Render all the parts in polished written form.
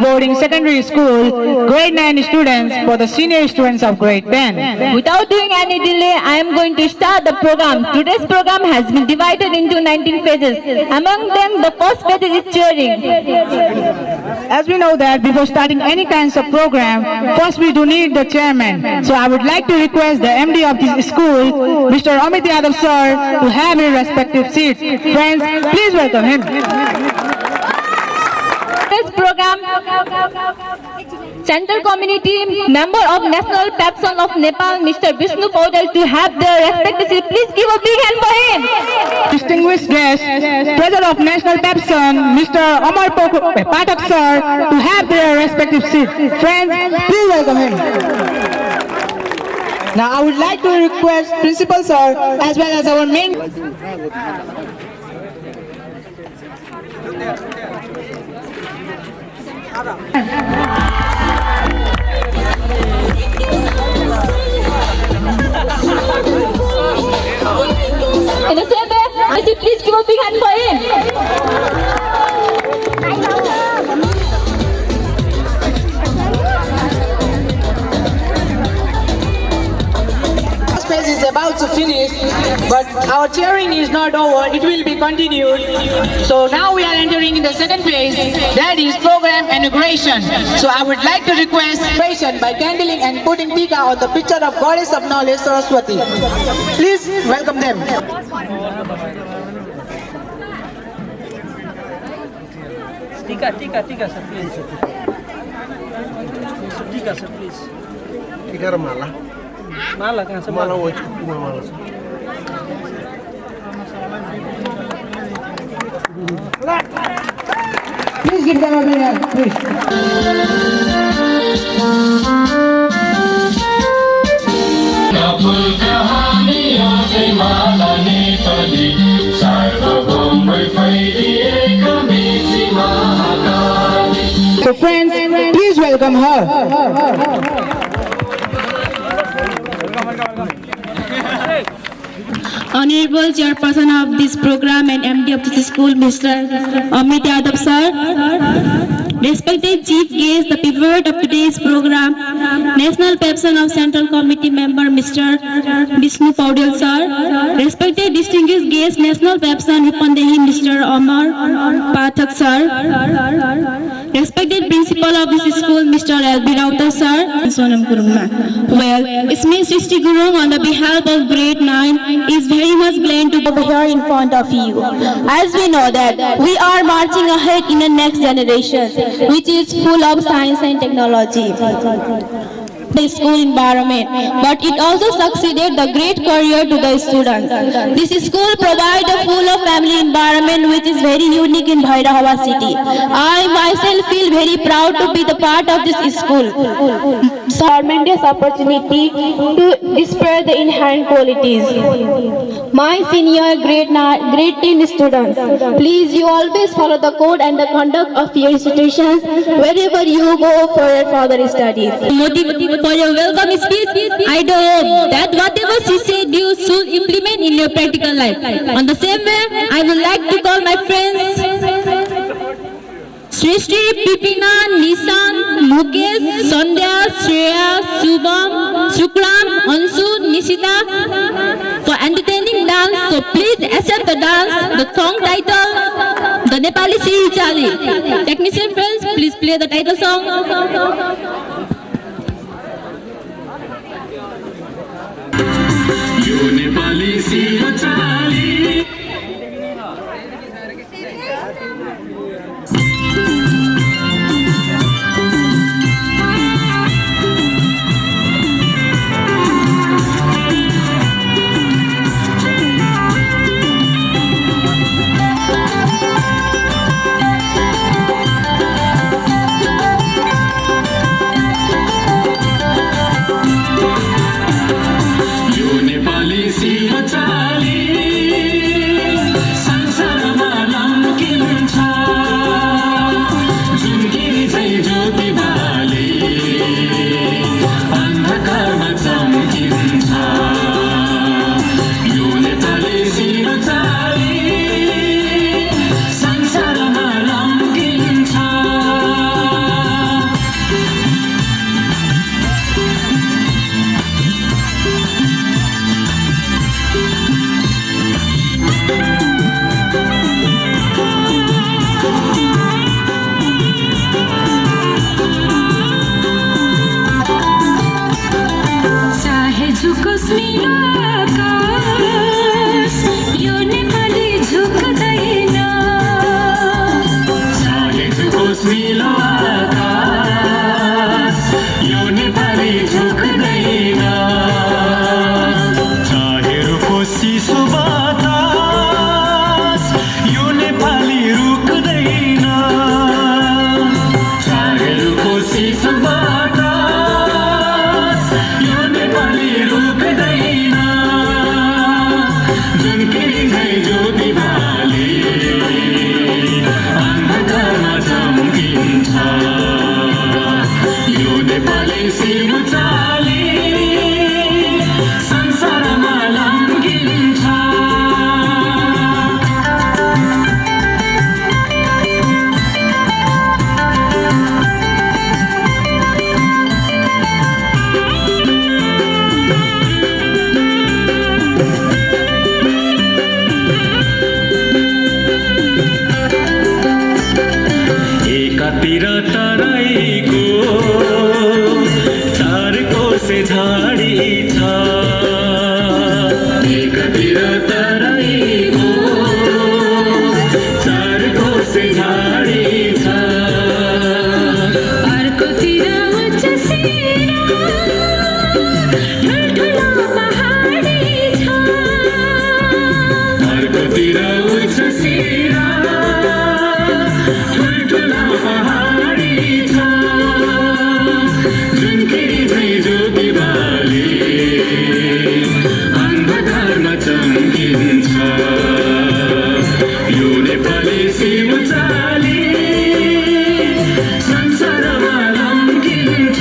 boarding secondary school, grade 9 students for the senior students of grade 10. Without doing any delay, I am going to start the program. Today's program has been divided into 19 phases. Among them, the first phase is cheering. As we know that before starting any kinds of program, first we do need the chairman. So I would like to request the MD of this school, Mr. Amit Yadav sir, to have his respective seats. Friends, please welcome him. This program, Central Community Member of National PEPSON of Nepal, Mr. Vishnu Paudel, to have their respective seats. Please give a big hand for him. Distinguished guest, President of National PEPSON, Mr. Amar Pathak sir, to have their respective seats. Friends, please welcome him. Now I would like to request Principal sir as well as our main In the same way, I say please give a big hand for him. phase is about to finish, but our cheering is not over. It will be continued. So now we are entering in the second phase, that is program inauguration. So I would like to request patient by candling and putting tika on the picture of Goddess of Knowledge, Saraswati. Please welcome them. Tika, sir, please. Tika, sir, please. Tika malah. Malah kan semua. Malah wajib cuma malah. Please give them a big hand, please. So friends, please welcome her. Honorable Chairperson of this program and MD of this school, Mr. Amit Yadav sir. Respected Chief Guest, the pivot of today's program, National PEPSON of Central Committee Member, Mr. Vishnu Paudel sir. Respected Distinguished Guest, National PEPSON Rupandehi, Mr. Amar Pathak sir. Respected Principal of this school, Mr. L.B. Rautar sir. Sonam Kuruma. Well, it's me, Srishti Gurung, on the behalf of grade 9, is very much glad to be here in front of you. As we know that we are marching ahead in the next generation, which is full of science and technology. The school environment, but it also succeeded the great career to the students. This school provides a full of family environment which is very unique in Bhairahava city. I myself feel very proud to be the part of this school. So tremendous opportunity to display the inherent qualities. My senior grade 10 students, please you always follow the code and the conduct of your institutions wherever you go for your further studies. For your welcome speech, I do hope that whatever she said you should implement in your practical life. On the same way, I would like to call my friends Srishti, Pipina, Nishan, Mukesh, Sandhya, Shreya, Shubham, Shukram, Anshu, Nishita for entertaining dance. So please accept the dance, the song title, the Nepali Sri Chali. Technician friends, please play the title song. यो नेपाली सिंह चाली यो नेपाली सिंह चाली खोस्निलो आकाश यो नेपाली झुक्दैन चाहेको खोस्निलो आकाश यो नेपाली झुक्दैन चाहेको चिसो बतास यो नेपाली रुक्दैन चाहेको चिसो बतास यो नेपाली रुक्दैन जुनकिरी झै ज्योति बाली अन्धकारमा चम्किन्छ यो नेपाली सिरो चाली संसारमा लम्किन्छ एकातिर तराईको चार कोसे झाडी छ एकातिर तराईको चार कोसे झाडी छ अर्कोतिर उच्च सिरा ठुल्ठुलो पहाडी छ अर्कोतिर उच्च सिरा ठुल्ठुलो पहाडी छ जुनकिरी झै ज्योति बाली अन्धकारमा चम्किन्छ यो नेपाली सिरो चाली संसारमा लम्किन्छ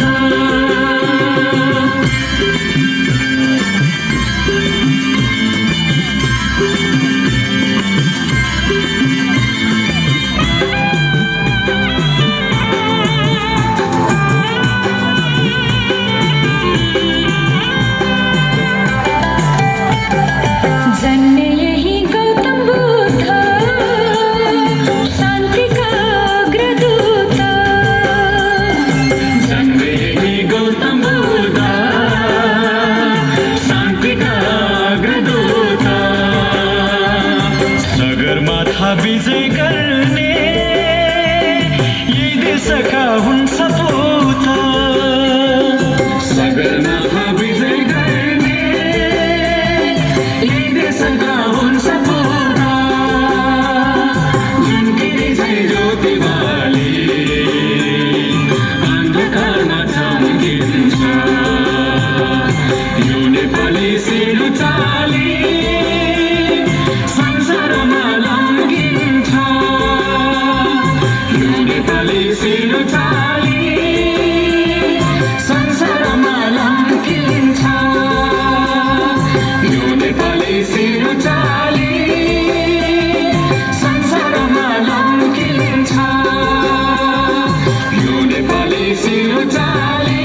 जन्मे यही गौतम बुद्ध शान्तिका अग्रदूत जन्मे यही गौतम बुद्ध शान्तिका अग्रदूत सगरमाथा विजय गर्ने यही देशका हुन् सपूत सगरमाथा विजय गर्ने यही देशका हुन् सपूत जुनकिरी झै ज्योति बाली अन्धकारमा चम्किन्छ यो नेपाली सिरो चाली संसारमा लम्किन्छ यो नेपाली सिरो चाली संसारमा लम्किन्छ यो नेपाली सिरो चाली संसारमा लम्किन्छ यो नेपाली सिरो चाली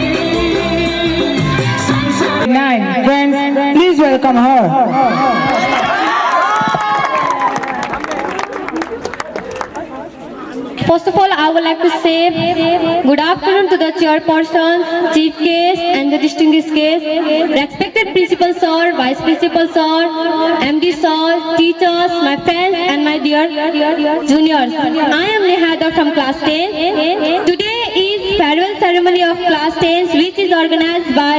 संसार 9. Friends, please welcome her. First of all, I would like to say good afternoon to the chairpersons, chief guests, and the distinguished guests, respected principal sir, vice principal sir, MD sir, teachers, my friends, and my dear juniors. I am Nehada from class 10. Today is farewell ceremony of class 10, which is organized by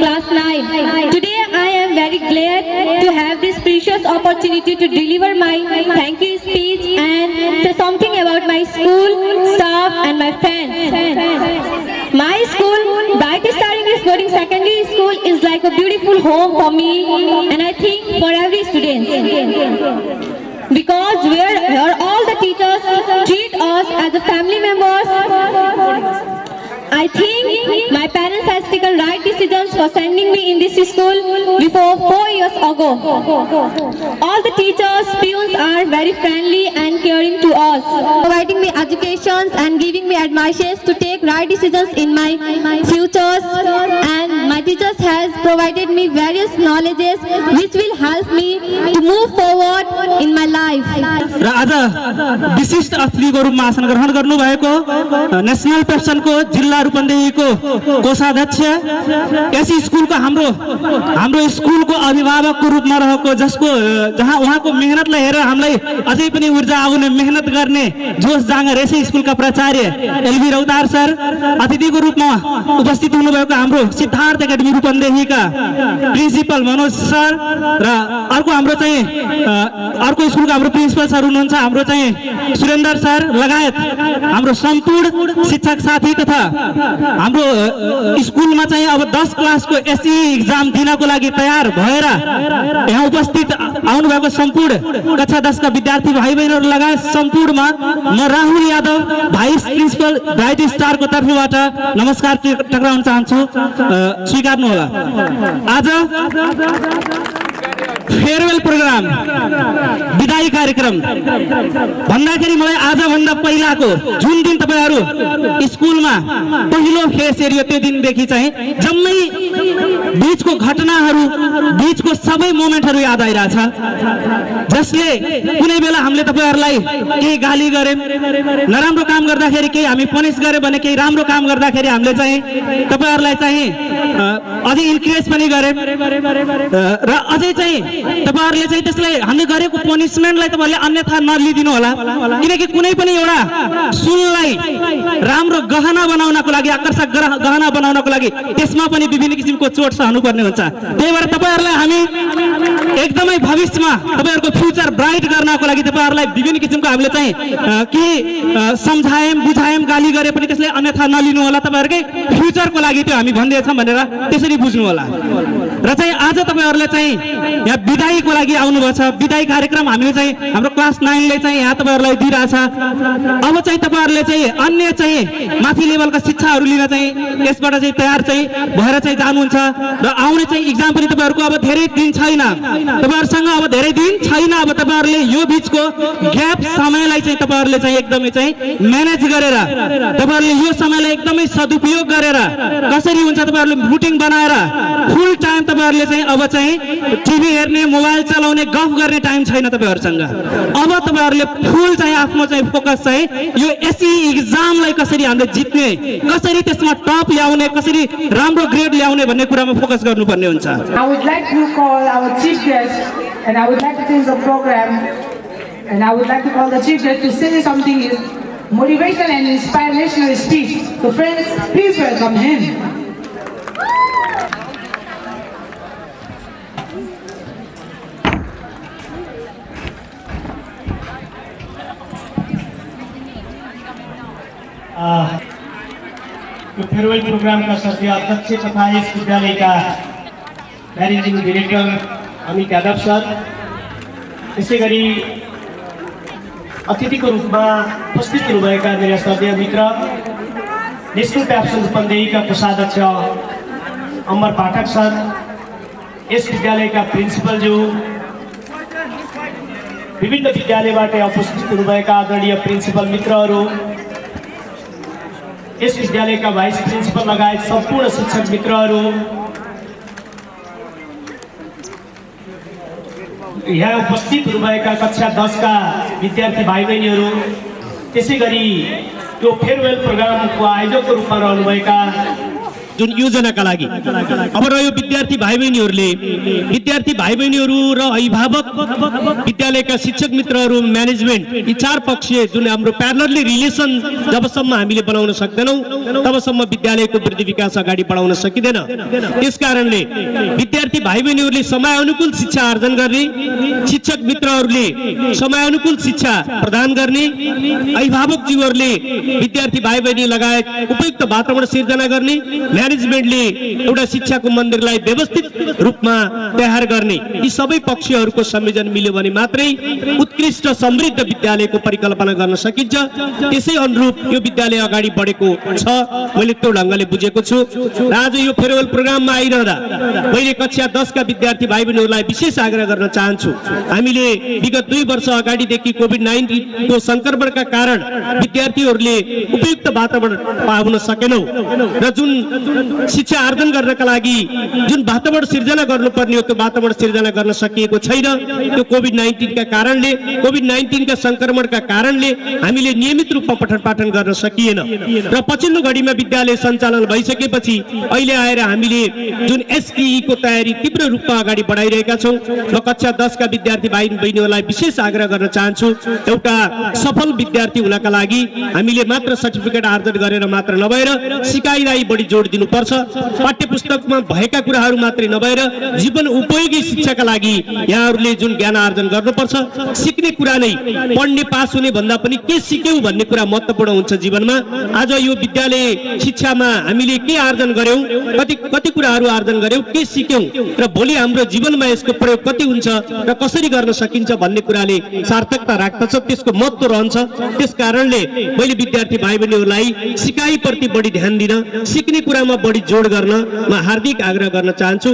class 9. Today I am very glad to have this precious opportunity to deliver my thank you speech and say something about my school, staff, and my friends. My school, Bright Star English Boarding Secondary School, is like a beautiful home for me, and I think for every student. Because where all the teachers treat us as a family members. I think my parents has taken right decisions for sending me in this school before 4 years ago. All the teachers, peons are very friendly and caring to us, providing me educations and giving me advices to take right decisions in my futures. And my teachers has has provided me various knowledges which will help me to move forward in my life. र आज विशिष्ट अतिथिको रूपमा आसन ग्रहण गर्नुभएको national पेप्सनको जिल्ला रूपन्देहीको कोषाध्यक्ष यस स्कुलको हाम्रो स्कुलको अभिभावकको रूपमा रहेको जहाँ उहाँको मेहनतलाई हेरेर हामीलाई अझै पनि ऊर्जा आउने मेहनत गर्ने जोश जाँगर यसै स्कुलका प्राचार्य एलबी रौतार सर, अतिथिको रूपमा उपस्थित हुनुभएको हाम्रो सिद्धार्थ एकाडेमी रूपन्देहीका प्रिन्सिपल मनोज सर र अर्को हाम्रो चाहिँ अर्को स्कुलको हाम्रो प्रिन्सिपल सर हुनुहुन्छ हाम्रो चाहिँ सुरेन्द्र सर लगायत हाम्रो सम्पूर्ण शिक्षक साथी तथा हाम्रो स्कुलमा चाहिँ अब 10 क्लासको एसई एक्जाम दिनको लागि तयार भएर यहाँ उपस्थित आउनुभएको सम्पूर्ण कक्षा 10 का विद्यार्थी भाइ बहिनीहरू लगायत सम्पूर्णमा म Rahul Yadav vice principal bright स्टारको तर्फबाट नमस्कार टक्राउन चाहन्छु, स्वीकार्नु होला। आज फेयरवेल प्रोग्राम विदाई कार्यक्रम भन्दाखेरि मलाई आजभन्दा पहिलाको जुन दिन तपाईहरु स्कुलमा पहिलो फेस हेरियो त्यो दिनदेखि चाहिँ जम्मै बीचको घटनाहरू बीचको सबै मोमेन्टहरू याद आइराछ, जसले कुनै बेला हामीले तपाईहरुलाई केही गाली गरे, नराम्रो काम गर्दाखेरि केही हामी पनिश गरे भने केही राम्रो काम गर्दाखेरि हामीले चाहिँ तपाईहरुलाई चाहिँ अझै इन्करेज पनि गरे र अझै चाहिँ तपाईहरुले चाहिँ त्यसलाई हामीले गरेको पनिशमेन्टलाई तपाईहरुले अन्यथा नलिदिनु होला, किनकि कुनै पनि एउटा सुनलाई राम्रो गहना बनाउनको लागि आकर्षक गहना बनाउनको लागि त्यसमा पनि विभिन्न किसिमको चोट सहनु पर्ने हुन्छ। त्यही भएर तपाईहरुलाई हामी एकदमै भविष्यमा तपाईहरुको फ्युचर ब्राइट गर्नको लागि तपाईहरुलाई विभिन्न किसिमको हामीले चाहिँ के सम्झायम बुझायम गाली गरे पनि त्यसलाई अन्यथा नलिनु होला, तपाईहरुकै फ्युचरको लागि त्यो हामी भन्दैछौं भनेर त्यसरी बुझ्नु होला। र चाहिँ आज तपाईहरुले चाहिँ यहाँ विदाईको लागि आउनुभएको छ। विदाई कार्यक्रम हामीले चाहिँ हाम्रो क्लास 9 ले चाहिँ यहाँ तपाईहरुलाई दिइराछ। अब चाहिँ तपाईहरुले चाहिँ अन्य चाहिँ माथि लेभलका शिक्षाहरू लिन चाहिँ यसबाट चाहिँ तयार चाहिँ भएर चाहिँ जानुहुन्छ र आउने चाहिँ एक्जाम पनि तपाईहरुको अब धेरै दिन छैन, तपाईहरुसँग अब धेरै दिन छैन। अब तपाईहरुले यो बीचको ग्याप समयलाई चाहिँ तपाईहरुले चाहिँ एकदमै चाहिँ म्यानेज गरेर तपाईहरुले यो समयलाई एकदमै सदुपयोग गरेर कसरी हुन्छ तपाईहरुले रुटिन बनाएर फुल टाइम तपाईहरुले चाहिँ अब चाहिँ टिभी हेर्ने, मोबाइल चलाउने, गफ गर्ने टाइम छैन तपाईहरुसँग। अब तपाईहरुले फुल चाहिँ आफ्नो चाहिँ फोकस चाहिँ यो एसई एक्जामलाई कसरी हामीले जित्ने, कसरी त्यसमा टप ल्याउने, कसरी राम्रो ग्रेड ल्याउने भन्ने कुरामा फोकस गर्नुपर्ने हुन्छ। I would like to call our chief guest and I would like to change the program and I would like to call the chief guest to say something in motivational and inspirational speech. So friends, please welcome him. यो farewell प्रोग्रामका सदस्य अध्यक्ष तथा यस विद्यालयका managing director Amit Yadav sir, त्यसै गरी अतिथिको रूपमा उपस्थित हुनुभएका मेरा श्रद्धेय मित्र नेसनल पेप्सन रूपन्देहीका कोषाध्यक्ष अमर पाठक सर, यस विद्यालयका प्रिन्सिपलज्यू, विभिन्न विद्यालयबाट उपस्थित हुनुभएका आदरणीय प्रिन्सिपल मित्रहरू, यस विद्यालयका भाइस प्रिन्सिपल लगायत सम्पूर्ण शिक्षक मित्रहरू, यहाँ उपस्थित हुनुभएका कक्षा 10 का विद्यार्थी भाइ बहिनीहरू, त्यसै गरी यो फेयरवेल प्रोग्रामको आयोजकको रूपमा रहनुभएका जुन योजनाका लागि अब रह्यो विद्यार्थी भाइ बहिनीहरू र अभिभावक, विद्यालयका शिक्षक मित्रहरू, म्यानेजमेन्ट, यी चार पक्षीय जुन हाम्रो प्यारलली रिलेसन जबसम्म हामीले बनाउन सक्दैनौं तबसम्म विद्यालयको वृद्धि विकास अगाडि बढाउन सकिँदैन। त्यसकारणले विद्यार्थी भाइ बहिनीहरूले समय अनुकूल शिक्षा आर्जन गर्ने, शिक्षक मित्रहरूले समय अनुकूल शिक्षा प्रदान गर्ने, अभिभावकज्यूहरूले विद्यार्थी भाइ बहिनी लगायत उपयुक्त वातावरण सिर्जना गर्ने, म्यानेजमेन्टले एउटा शिक्षाको मन्दिरलाई व्यवस्थित रूपमा तयार गर्ने, यी सबै पक्षहरूको संयोजन मिल्यो भने मात्रै उत्कृष्ट समृद्ध विद्यालयको परिकल्पना गर्न सकिन्छ। त्यसै अनुरूप यो विद्यालय अगाडि बढेको छ, मैले त्यो ढंगले बुझेको छु। र आज यो फेयरवेल प्रोग्राममा आइरहँदा मैले कक्षा 10 का विद्यार्थी भाइ बहिनीहरूलाई विशेष आग्रह गर्न चाहन्छु। हामीले विगत 2 वर्ष अगाडिदेखि कोभिड-19 को संक्रमणका कारण विद्यार्थीहरूले उपयुक्त वातावरण पाउन सकेनौं र जुन शिक्षा आर्जन गर्नका लागि जुन वातावरण सिर्जना गर्नुपर्ने हो त्यो वातावरण सिर्जना गर्न सकिएको छैन। त्यो कोभिड-19 का कारणले, कोभिड-19 का संक्रमणका कारणले हामीले नियमित रूपमा पठन पाठन गर्न सकिएन र पछिल्लो घडीमा विद्यालय सञ्चालन भइसकेपछि अहिले आएर हामीले जुन एसईई को तयारी तीव्र रूपमा अगाडि बढाइरहेका छौं। म कक्षा 10 का विद्यार्थी भाइ बहिनीहरूलाई विशेष आग्रह गर्न चाहन्छु, एउटा सफल विद्यार्थी हुनका लागि हामीले मात्र सर्टिफिकेट आर्जन गरेर मात्र नभएर सिकाइलाई बढी जोड दिनुपर्छ। पाठ्यपुस्तकमा भएका कुराहरू मात्रै नभएर जीवन उपयोगी शिक्षाका लागि यहाँहरूले जुन ज्ञान आर्जन गर्नुपर्छ। सिक्ने कुरा नै पढ्ने पास हुने भन्दा पनि के सिक्यौं भन्ने कुरा महत्त्वपूर्ण हुन्छ जीवनमा। आज यो विद्यालय शिक्षामा हामीले के आर्जन गर्यौं, कति कुराहरू आर्जन गर्यौं, के सिक्यौं र भोलि हाम्रो जीवनमा यसको प्रयोग कति हुन्छ र कसरी गर्न सकिन्छ भन्ने कुराले सार्थकता राख्दछ, त्यसको महत्त्व रहन्छ। त्यसकारणले मैले विद्यार्थी भाइ बहिनीहरूलाई सिकाइप्रति बढी ध्यान दिन, सिक्ने कुरामा बढी जोड गर्न म हार्दिक आग्रह गर्न चाहन्छु।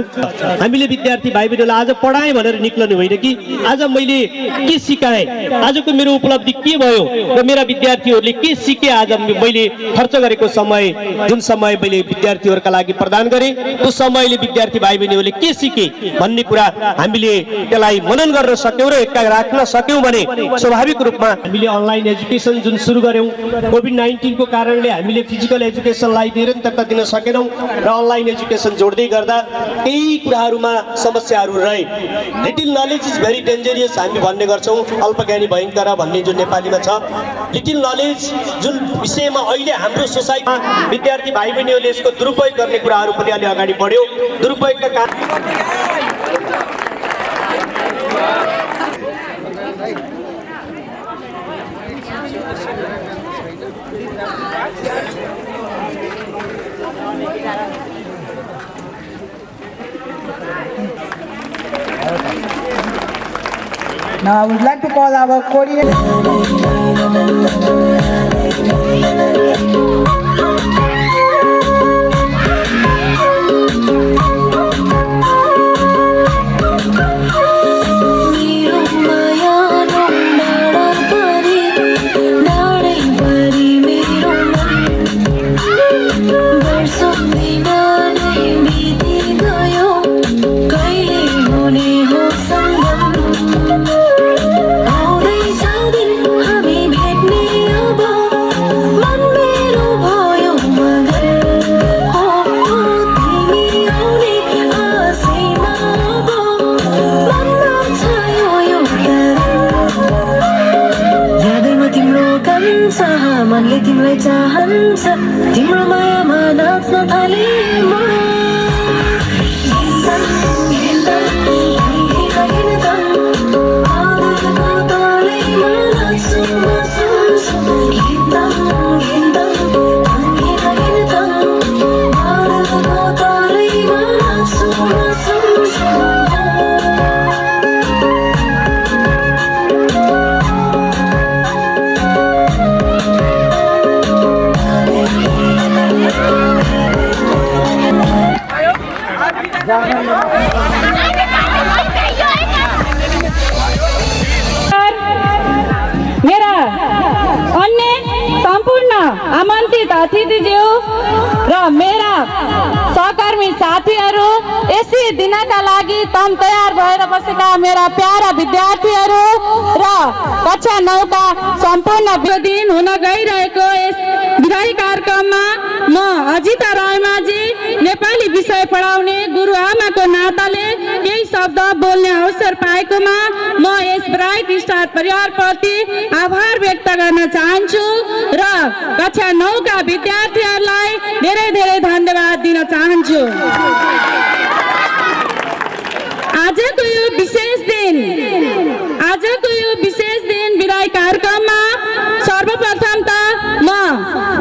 हामीले विद्यार्थी भाइ बहिनीहरूलाई आज पढाएँ भनेर निक्लनु होइन कि आज मैले के सिकाएँ, आजको मेरो उपलब्धि के भयो र मेरा विद्यार्थीहरूले के सिके, आज मैले खर्च गरेको समय, जुन समय मैले विद्यार्थीहरूका लागि प्रदान गरेँ त्यो समयले विद्यार्थी भाइ बहिनीहरूले के सिके भन्ने कुरा हामीले त्यसलाई मनन गर्न सक्यौं र एकता राख्न सक्यौं भने स्वाभाविक रूपमा हामीले अनलाइन एजुकेसन जुन सुरु गर्यौं, कोभिड-19 को कारणले हामीले फिजिकल एजुकेसनलाई निरन्तरता दिन सकेनौं र अनलाइन एजुकेसन जोड्दै गर्दा केही कुराहरूमा समस्याहरू रहे। लिटिल नलेज इज भेरी डेन्जरियस हामी भन्ने गर्छौं, अल्पज्ञानी भयंकर भन्ने जुन नेपालीमा छ। लिटिल नलेज जुन विषयमा अहिले हाम्रो सोसाइटीमा विद्यार्थी भाइ बहिनीहरूले यसको दुरुपयोग गर्ने कुराहरू पनि अलि अगाडि बढ्यो। दुरुपयोगका कारण Now I would like to call our Korean. मनले तिमीलाई चाहन्छ, तिम्रो मायामा नाच्न थाले म। मेरा अन्य सम्पूर्ण आमन्त्रित अतिथिज्यू र मेरा सहकर्मी साथीहरू, यसै दिनका लागि तम तयार भएर बसेका मेरा प्यारा विद्यार्थीहरू र कक्षा 9 का सम्पूर्ण दिन हुन गइरहेको यस विदाई कार्यक्रममा म अजिता रायमाझी नेपाली विषय पढाउने गुरुआमाको नाताले केही शब्द बोल्ने अवसर पाएकोमा म यस ब्राइट स्टार परिवारप्रति आभार व्यक्त गर्न चाहन्छु र कक्षा 9 का विद्यार्थीहरूलाई धेरै धेरै धन्यवाद दिन चाहन्छु। आजको यो विशेष दिन विदाई कार्यक्रममा सर्वप्रथम त म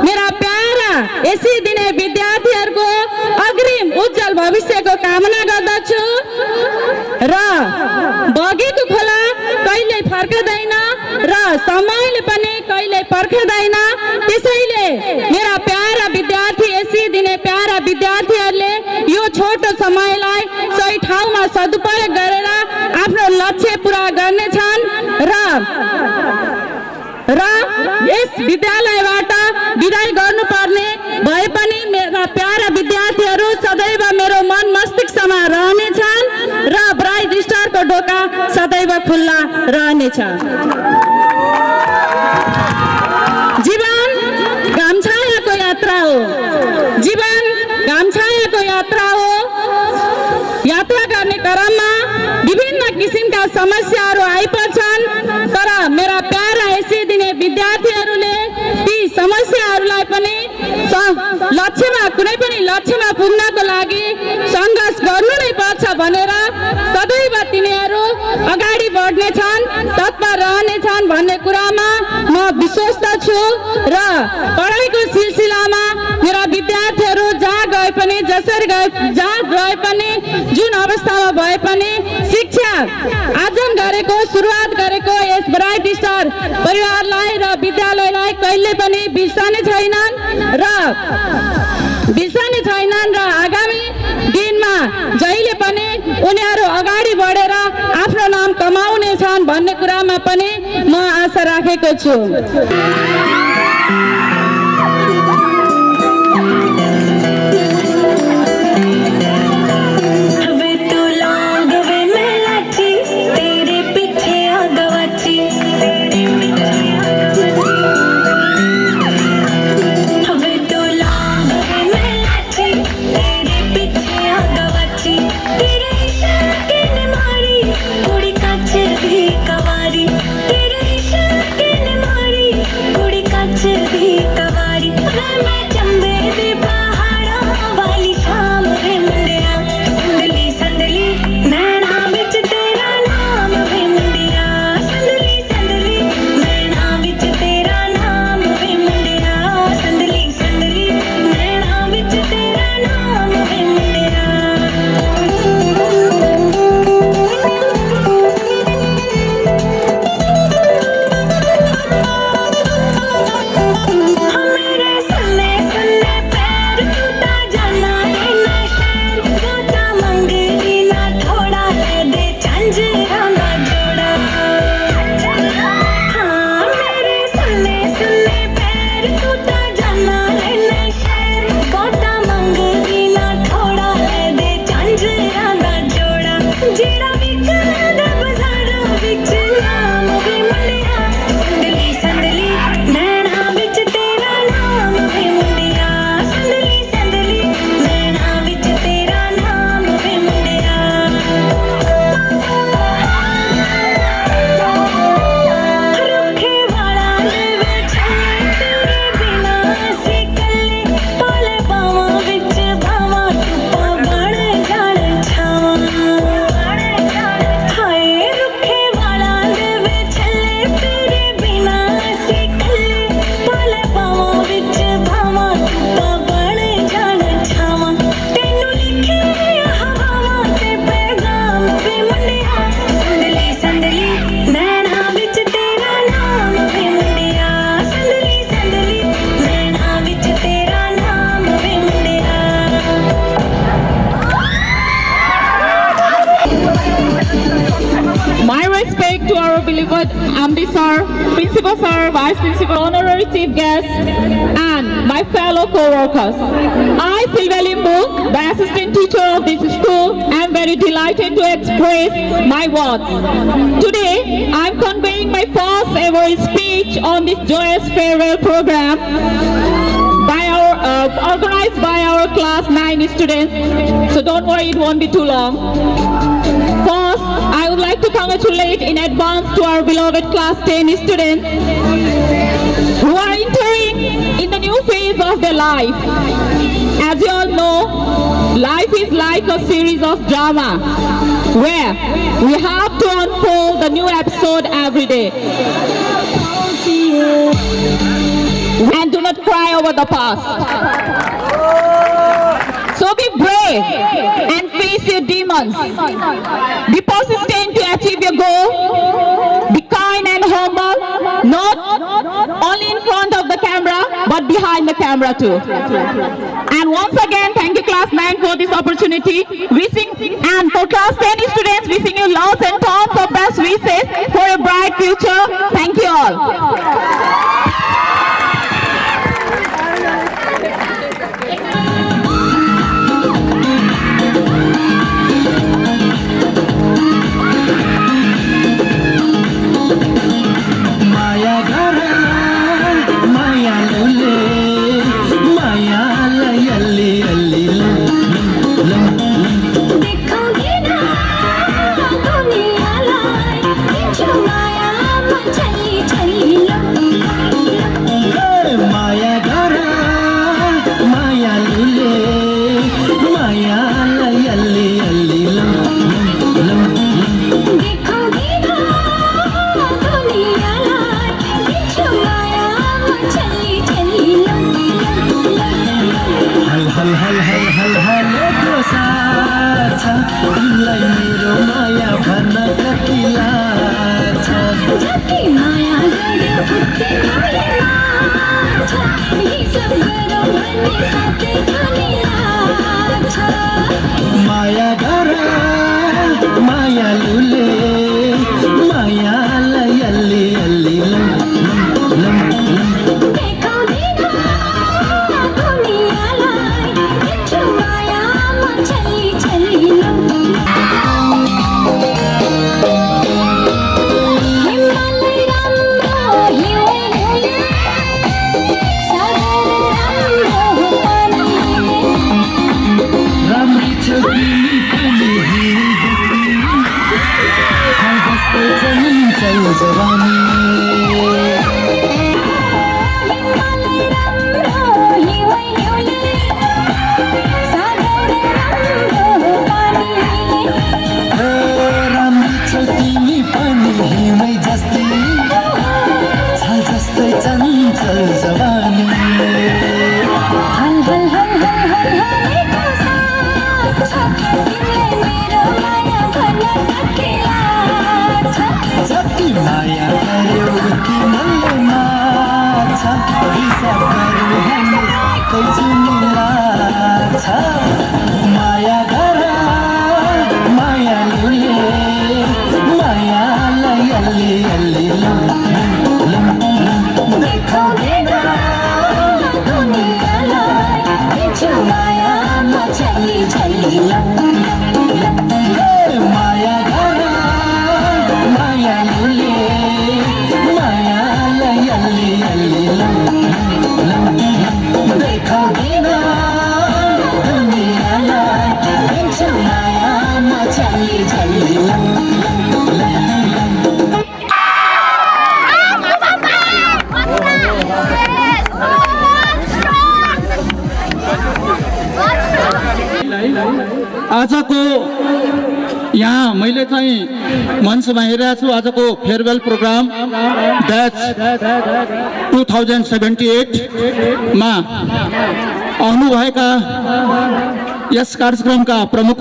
मेरा प्यारा यसै दिने विद्यार्थीहरूको अग्रिम उज्जवल भविष्यको कामना गर्दछु र बगेको खोला कहिल्यै फर्कदैन र समयले पनि कहिल्यै पर्खदैन। त्यसैले मेरा प्यारा विद्यार्थी, यसै दिने प्यारा विद्यार्थीहरूले यो छोटो समयलाई सही ठाउँमा सदुपयोग गरेर आफ्नो लक्ष्य पूरा गर्नेछन् र यस विद्यालयबाट विदाई गर्नुपर्ने भए पनि मेरा प्यारा विद्यार्थी छ। जीवन घामछायाको यात्रा हो, जीवन घामछायाको यात्रा हो। यात्रा गर्ने क्रममा विभिन्न किसिमका समस्याहरू आइपर्छन्, तर मेरा प्यारा यसै दिने विद्यार्थीहरूले ती समस्याहरूलाई पनि कुनै पनि लक्ष्यमा पुग्नको लागि सङ्घर्ष गर्नु नै पर्छ भनेर सदैव तिनीहरू अगाडि बढ्नेछन्, तत्पर रहनेछन् भन्ने कुरामा म विश्वस्त छु। र पढाइको सिलसिलामा मेरा विद्यार्थीहरू जहाँ गए पनि, जसरी जहाँ गए पनि, जुन अवस्थामा भए पनि शिक्षा आर्जन गरेको, सुरुवात गरेको यस ब्राइट स्टार परिवारलाई र विद्यालयलाई कहिले पनि बिर्सने छैनन् र आगामी दिनमा जहिले पनि उनीहरू अगाडि बढेर आफ्नो नाम कमाउनेछन् भन्ने कुरामा पनि म आशा राखेको छु। beloved MD sir, principal sir, vice principal, honorary chief guest, and my fellow co-workers. I, Silvia Limbu, the assistant teacher of this school, am very delighted to express my words. Today, I am conveying my first ever speech on this joyous farewell program organized by our class 9 students. So don't worry, it won't be too long. First, I would like to congratulate in advance to our beloved class 10 students who are entering in the new phase of their life. As you all know, life is like a series of drama where we have to unfold the new episode every day. And do not cry over the past. So be brave and face your demons. Be persistent to achieve your goal. Be kind and humble, not only in front of the camera, but behind the camera too. And once again, thank you class 9 for this opportunity. And for class 10 students, wishing you lots and tons of best wishes for a bright future. Thank you all. तिमीलाई मेरो माया भन्न कति लाग्छ जति माया गर्यो उति मलाई लाग्छ हिसाब गरौँ भन्ने साथै पनि लाग्छ माया गर मायालुले मायालाई अलि अलि देखाउँदिन दुनियाँलाई दिन्छु मायामा छली छली हिमालय राम्रो हिउँले हिउँले सागर राम्रो पानीले राम्री छ तिमी पनि जस्तो चञ्चल जवानी हिमालय राम्रो हिउँले हिउँले सागर राम्रो पानीले राम्री छ तिमी पनि हिमै जस्तै छ जस्तै चञ्चल जवानी हल हल हल हल हल हलेको साथ छ तिमीलाई मेरो माया भन्न कति लाग्छ जति माया गर्यो उति मलाई लाग्छ हिसाब गरौँ हामी साथै जुनी लाग्छ माया गर मायालुले मायालाई अलि अलि देखाउँदैन दुनियाँलाई दिन्छु मायामा छली छली माया गर मायालुले मायालाई अलि अलि देखाउँदैन दुनियाँलाई दिन्छु मायामा छली छली आजको यहाँ मैले चाहिँ मञ्चमा हेरिरहेको छु आजको फेयरवेल प्रोग्राम ब्याच 2078 मा आउनुभएका यस कार्यक्रमका प्रमुख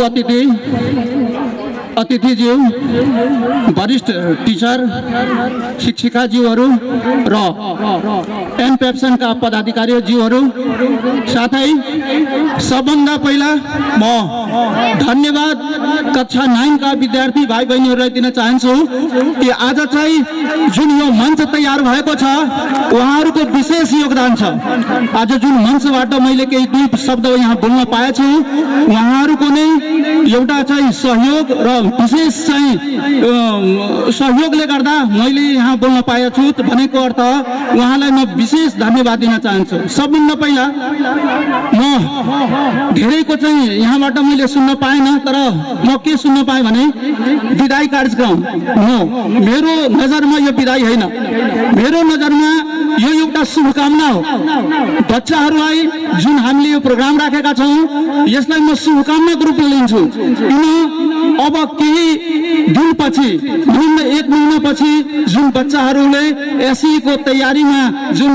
अतिथिज्यू वरिष्ठ टिचर शिक्षिकाज्यूहरू र एनपेप्सनका पदाधिकारीज्यूहरू साथै सबभन्दा पहिला म धन्यवाद कक्षा 9 का विद्यार्थी भाइ बहिनीहरूलाई दिन चाहन्छु कि आज चाहिँ जुन यो मञ्च तयार भएको छ उहाँहरूको विशेष योगदान छ आज जुन मञ्चबाट मैले केही दुई शब्द यहाँ बोल्न पाएछु उहाँहरूको नै एउटा चाहिँ सहयोग र विशेष चाहिँ सहयोगले गर्दा मैले यहाँ बोल्न पाएछु भनेको अर्थ उहाँलाई म विशेष धन्यवाद दिन चाहन्छु सबभन्दा पहिला म धेरैको चाहिँ यहाँबाट मैले सुन्न पाएन तर म के सुन्न पाएँ भने विदाई कार्यक्रम हो मेरो नजरमा यो विदाई होइन मेरो नजरमा यो एउटा शुभकामना हो बच्चाहरूलाई जुन हामीले यो प्रोग्राम राखेका छौँ यसलाई म शुभकामनाको रूपमा लिन्छु किन अब केही दिनपछि भनौँ न 1 महिनापछि जुन बच्चाहरूले एसईको तयारीमा जुन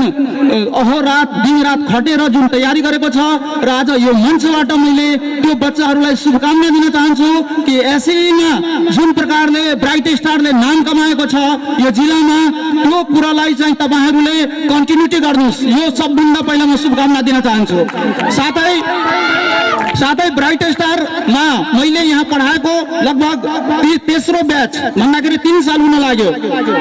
अहोरात दिनरात खटेर जुन तयारी गरेको छ र आज यो मञ्चबाट मैले त्यो बच्चाहरूलाई शुभकामना दिन चाहन्छु कि एसईमा जुन प्रकारले ब्राइट स्टारले नाम कमाएको छ यो जिल्लामा त्यो कुरालाई चाहिँ तपाईहरूले कन्टिन्युटी गर्नुहोस् यो सबभन्दा पहिला म शुभकामना दिन चाहन्छु साथै ब्राइट स्टारमा मैले यहाँ पढाएको लगभग तेस्रो ब्याच भन्दाखेरि 3 साल हुन लाग्यो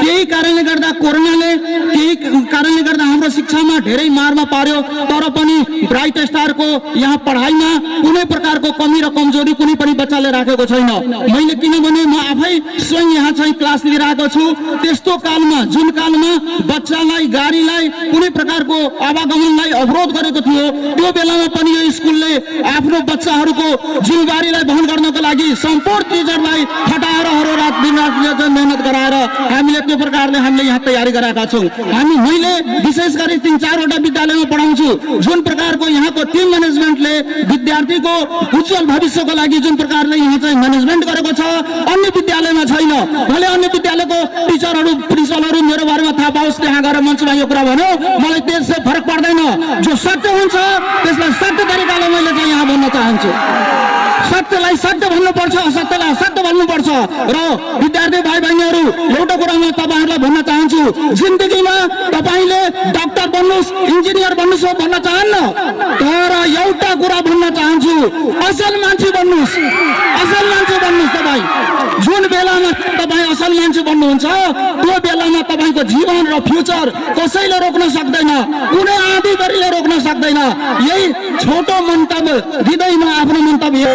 केही कारणले गर्दा कोरोनाले केही कारणले गर्दा हाम्रो शिक्षामा धेरै मारमा पार्यो तर पनि ब्राइट स्टारको यहाँ पढाइमा कुनै प्रकारको कमी र कमजोरी कुनै पनि बच्चाले राखेको छैन मैले किनभने म आफै स्वयं यहाँ चाहिँ क्लास लिइरहेको छु त्यस्तो कालमा जुन कालमा बच्चालाई गाडीलाई कुनै प्रकारको आवागमनलाई अवरोध गरेको थियो त्यो बेलामा पनि यो स्कुलले आफ्नो बच्चाहरूको जिम्मेवारीलाई वहन गर्नको लागि सम्पूर्ण टिचरलाई खटाएर हरोरात दिनरात मेहनत गराएर हामीले त्यो प्रकारले हामीले यहाँ तयारी गरेका छौँ मैले विशेष गरी 3-4 वटा विद्यालयमा पढाउँछु जुन प्रकारको यहाँको टिम म्यानेजमेन्टले विद्यार्थीको उज्जवल भविष्यको लागि जुन प्रकारले यहाँ चाहिँ म्यानेजमेन्ट गरेको छ अन्य विद्यालयमा छैन भले अन्य विद्यालयको टिचरहरू प्रिन्सिपलहरू मेरो बारेमा थाहा पाओस् त्यहाँ गएर मञ्चमा यो कुरा भन्यो मलाई त्यसले फरक पर्दैन जो सत्य हुन्छ त्यसलाई सत्य तरिकाले मैले चाहिँ यहाँ भन्न चाहन्छु सत्य सत्यलाई सत्य भन्नुपर्छ, असत्यलाई असत्य भन्नुपर्छ। र विद्यार्थी भाइ बहिनीहरू, एउटा कुरा म तपाईँहरूलाई भन्न चाहन्छु, जिन्दगीमा तपाईँले डाक्टर बन्नुहोस्, इन्जिनियर बन्नुहोस् भन्न चाहन्न, तर एउटा कुरा भन्न चाहन्छु, असल मान्छे बन्नुहोस्, असल मान्छे बन्नुहोस्। तपाईँ जुन बेलामा तपाईँ असल मान्छे बन्नुहुन्छ त्यो बेलामा तपाईँको जीवन र फ्युचर कसैले रोक्न सक्दैन, कुनै आँधीबेहरीले रोक्न सक्दैन। यही छोटो मन्तव्य दिँदै म आफ्नो मन्तव्य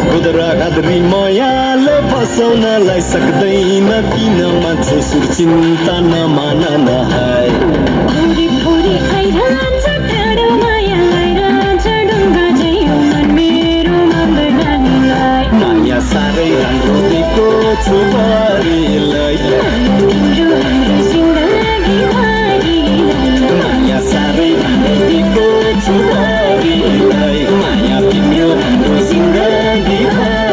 खुद्रा खाद्री मायाले फसाउनलाई सक्दैन, किन मान्छे सुर चिन्ता नमान नहाय। भोरी भोरी आइरहन्छ टाढो माया आइरहन्छ, ढुङ्गा चाहिँ यो मन मेरो माग्दै नानीलाई। माया साह्रै राम्रो दिएको छु परिलाई, तिम्रो हाम्रो जिन्दगी भरिलाई। माया साह्रै राम्रो दिएको छु परिलाई, माया तिम्रो हाम्रो जिन्दगी भरिलाई।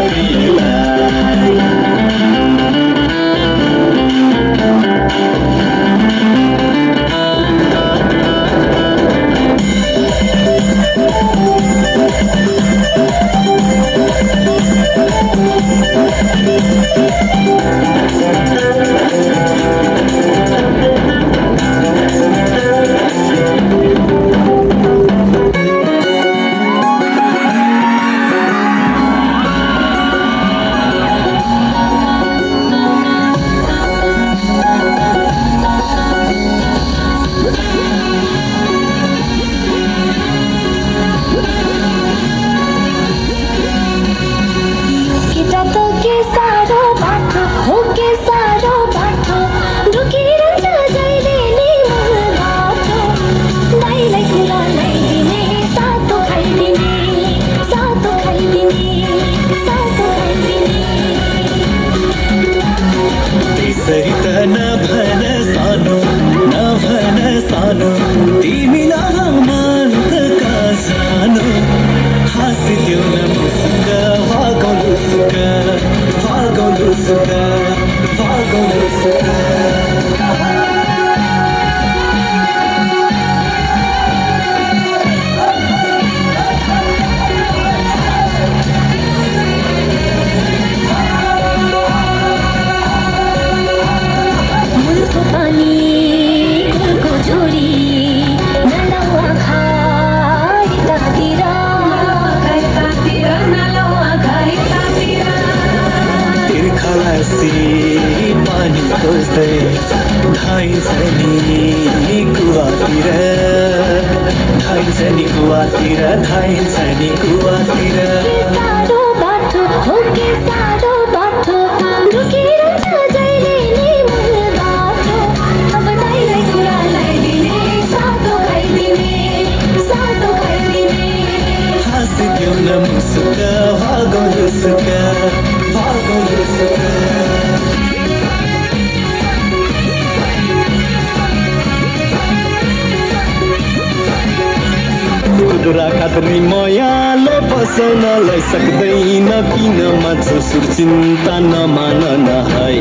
खुद्रा खाद्री मायाले फसाउनलाई सक्दैन, किन मान्छे सुर चिन्ता नमान नहाय।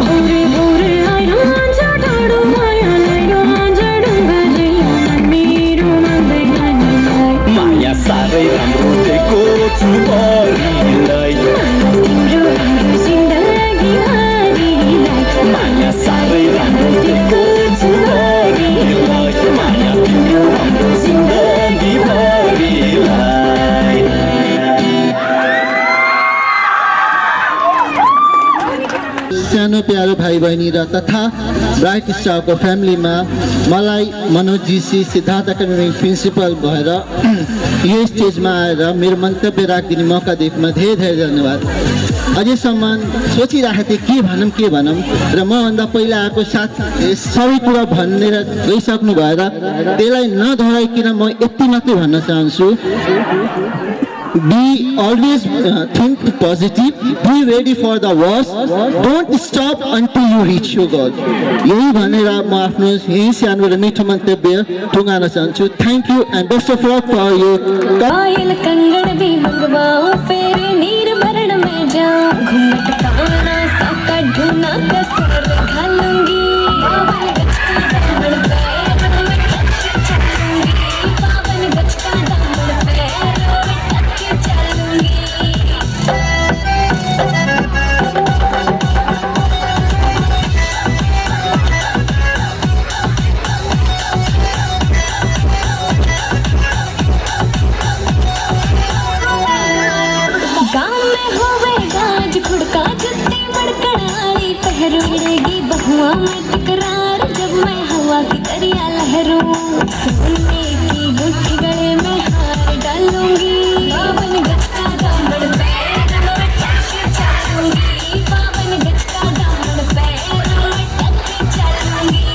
भोरे भोरे आइरहन्छ टाढो माया आइरहन्छ, ढुङ्गा चाहिँ यो मन मेरो माग्दै नानीलाई। माया साह्रै राम्रो दिएको छु परिलाई, तिम्रो हाम्रो जिन्दगी भरिलाई। माया साह्रै राम्रो दिएको छु परिलाई, माया तिम्रो हाम्रो जिन्दगी भरिलाई। सानो प्यारो भाइ बहिनी र तथा ब्राइट स्टारको फ्यामिलीमा मलाई मनोज जीसी सिद्धार्थ एकाडेमी प्रिन्सिपल भएर यो स्टेजमा आएर मेरो मन्तव्य राखिदिने मौका दिएकोमा धेरै धेरै धन्यवाद। अझैसम्म सोचिरहेको थिएँ के भनौँ र मभन्दा पहिला आएको साथ सबै कुरा भनेर गइसक्नु भएर त्यसलाई नदोहोऱ्याइकन म यति मात्रै भन्न चाहन्छु, Be always think positive. Be ready for the worst. Don't stop until you reach your goal. यही भनेर म आफ्नो यही सानो र मिठो मन्तव्य टुङ्गाउन चाहन्छु. Thank you and best of luck for you. पायल कंगन भी मंगवाओ फिर नीर भरण में जाऊं घूमट कावना साका ढूंढना कसर घालूंगी पावन गज का दामन पैर में टक चलूंगी पावन गज का दामन पैर में टक चलूंगी खुड़का जुत्ती बड़कड़ाई पहरोड़ेगी बहुआ में तकरार जब मैं हवा की दरिया लहरूं सोने की गुट्ठी गले में हार डालूंगी पावन गज का दामन पैर में टक चलूंगी पावन गज का दामन पैर में टक चलूंगी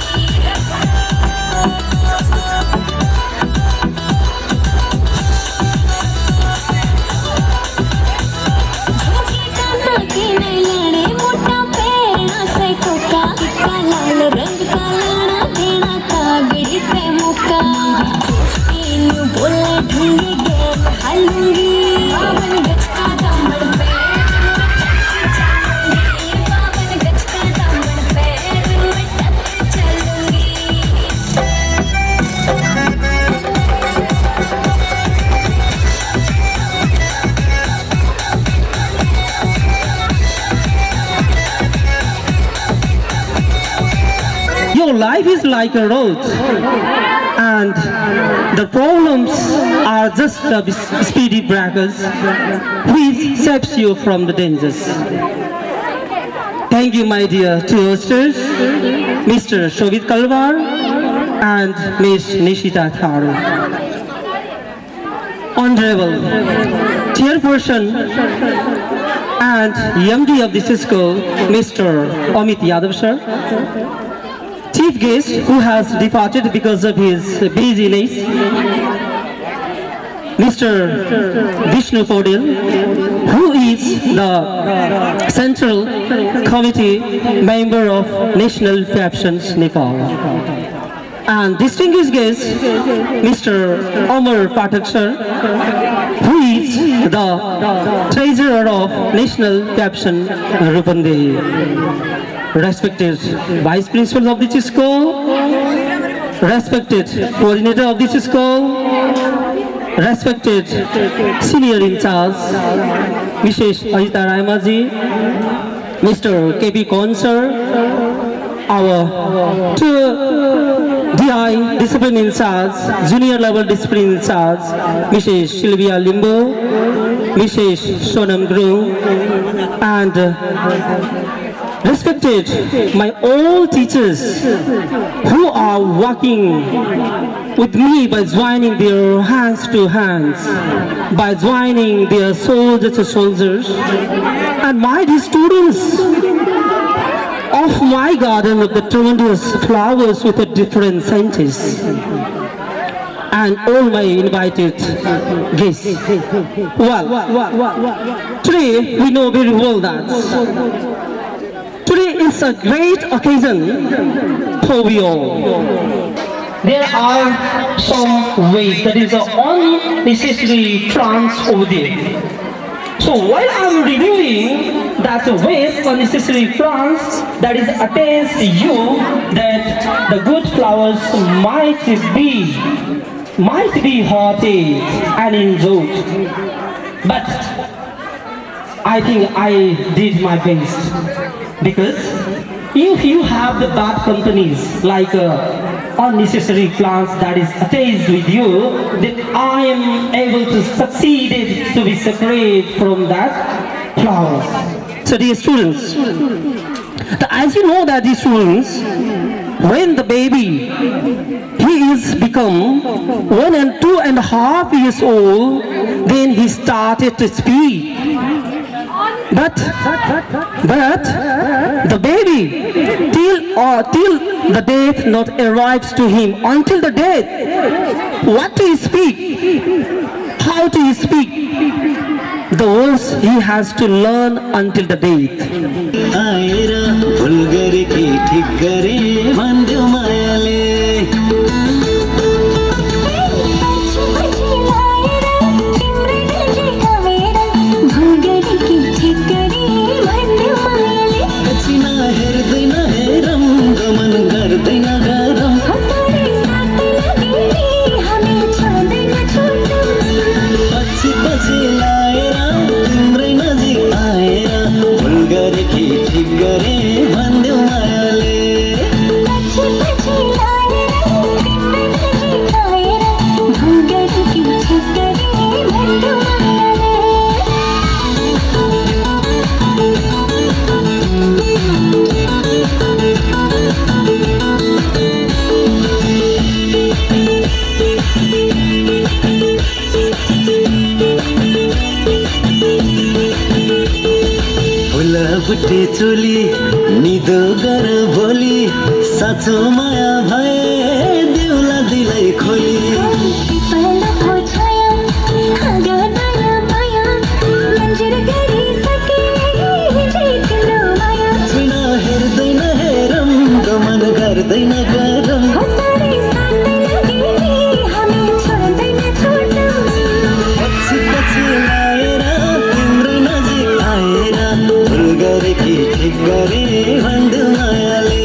लाल रंग का लाना देना कागड़ी पे मुका तीनों बोले ढूंढे गेम हालूंगी पावन गज का दामन पैर चलूंगी पावन गज का दामन पैर में talk चलूंगी Your life is like a road, and the problems are just the speedy breakers which saves you from the dangers. Thank you, my dear two hosters, Mr. Shobit Kalwar and Ms. Nishita Tharu. Honorable Chairperson and MD of this school, Mr. Amit Yadav sir. Chief guest who has departed because of his busyness, Mr. Vishnu Podil, who is the Central Committee member of National Factions Nepal. And distinguished guest, Mr. Amar Pathak sir, who is the treasurer of National Faction Rupandeli. Respected Vice Principal of this school, respected Coordinator of this school, respected Senior in charge, Mrs. Ajita Raimaji, Mr. K.P. Kon sir, our two DI discipline in charge, junior level discipline in charge, Mrs. Sylvia Limbo, Mrs. Sonam Gru, and respected my all teachers who are working with me by joining their hands to hands, by joining their soldiers to soldiers, and my dear students of my garden of the tremendous flowers with the different scientists, and all my invited guests. Well, today we know very well that today is a great occasion for we all. There are some ways that is unnecessary plants over there. So while I'm reviewing that waste unnecessary plants that is attached to you, that the good flowers might be hearted and enjoyed. But I think I did my best. Because if you have the bad companies like unnecessary plants that is attached with you, then I am able to succeed to be separate from that flowers. So dear students, as you know that these students, when the baby, he is become 1 and 2.5 years old, then he started to speak. But the baby till the death not arrives to him, until the death, what to speak, how how to speak the words he has to learn until the death. आएर भुल गरे कि ठिक गरे भन्देऊ मायाले हेर्दैन हेरौँ गमन गर्दैन गरौँ पछि पछि लाएर तिम्रै नजिक आएर भुल गरे कि ठिक गरे भन्देऊ मायाले बुट्टे चोली निदो गर भोलि साँचो माया भए देउला दिलै खोली छुना हेर्दैन हेरौँ गमन गर्दैन गरौँ पछि पछि लाएर तिम्रै नजिक आएर भुल गरे कि ठिक गरे भन्देऊ मायाले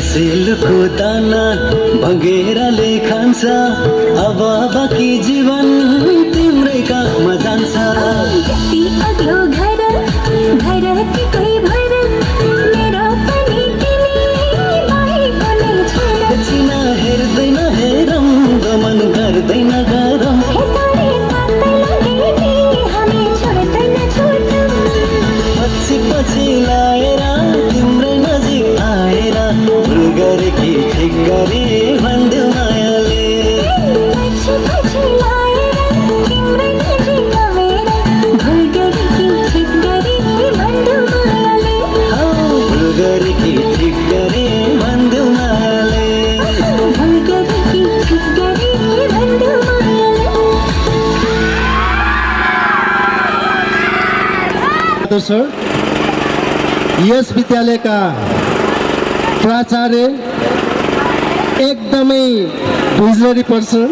सेलको दाना भँगेराले खान्छ अब बाँकी जीवन तिम्रै काखमा जान्छ अग्लो घर कि कोही भएर मेरो पनि छिना हेर्दैन हेरौँ गमन गर्दैन गरौँ पछि पछि लाएर तिम्रै नजिक आएर भुल गरे कि ठिक गरे भन्देऊ मायाले भुल गरे कि ठिक गरे भन्देऊ मायाले सर यस विद्यालयका प्राचार्य एकदमै भिजनरी पर्सन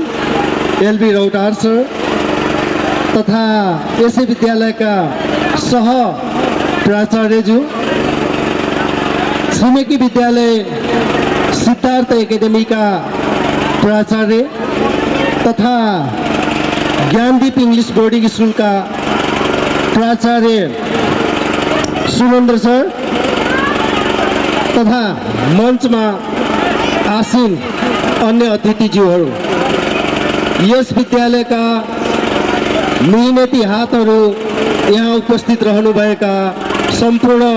एलबी रौतार सर तथा यसै विद्यालयका सह प्राचार्यज्यू छिमेकी विद्यालय सिद्धार्थ एकाडेमीका प्राचार्य तथा ज्ञानदीप इङ्ग्लिस बोर्डिङ स्कुलका प्राचार्य सुरेन्द्र सर तथा मञ्चमा आसीन अन्य अतिथिज्यूहरू यस विद्यालयका मेहनती हातहरू यहाँ उपस्थित रहनुभएका सम्पूर्ण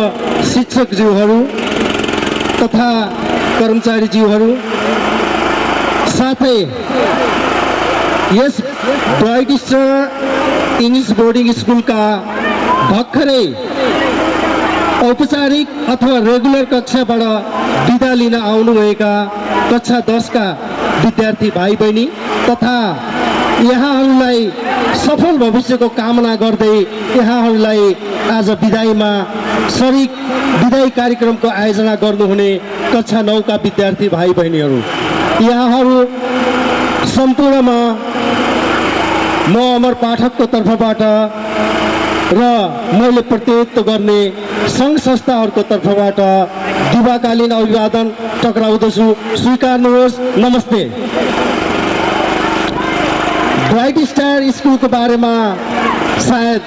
शिक्षकज्यूहरू तथा कर्मचारीज्यूहरू साथै यस ब्राइट स्टार इङ्ग्लिस बोर्डिङ स्कुलका भर्खरै औपचारिक अथवा रेगुलर कक्षाबाट बिदा लिन आउनुभएका कक्षा 10 का विद्यार्थी भाइ बहिनी तथा यहाँहरूलाई सफल भविष्यको कामना गर्दै यहाँहरूलाई आज बिदाईमा शरीक बिदाई कार्यक्रमको आयोजना गर्नुहुने कक्षा 9 का विद्यार्थी भाइ बहिनीहरू यहाँहरू सम्पूर्णमा म अमर पाठकको तर्फबाट र मैले प्रतिनिधित्व गर्ने सङ्घ संस्थाहरूको तर्फबाट दिवाकालीन अभिवादन टक्राउँदछु स्वीकार्नुहोस् नमस्ते ब्राइट स्टार स्कुलको बारेमा सायद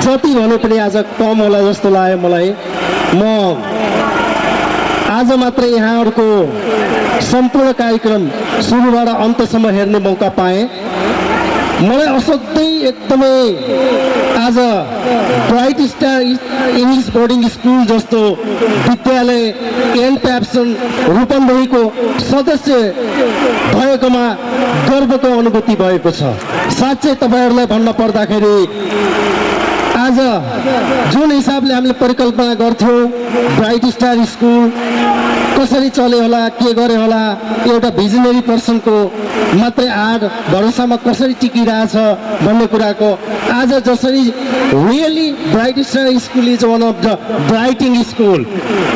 जति भने पनि आज कम होला जस्तो लाग्यो मलाई म आज मात्र यहाँहरूको सम्पूर्ण कार्यक्रम सुरुबाट अन्तसम्म हेर्ने मौका पाएँ मलाई असाध्यै एकदमै आज bright Star English boarding school जस्तो विद्यालय एन प्याप्सन रूपन्देहीको सदस्य भएकोमा गर्वको अनुभूति भएको छ। साँच्चै तपाईँहरूलाई भन्न पर्दाखेरि आज जुन हिसाबले हामीले परिकल्पना गर्थ्यौँ ब्राइट स्टार स्कुल कसरी चल्यो होला, के गर्यो होला, एउटा भिजनरी पर्सनको मात्रै आड भरोसामा कसरी टिकिरहेछ भन्ने कुराको आज जसरी really bright star school is one of the brightest school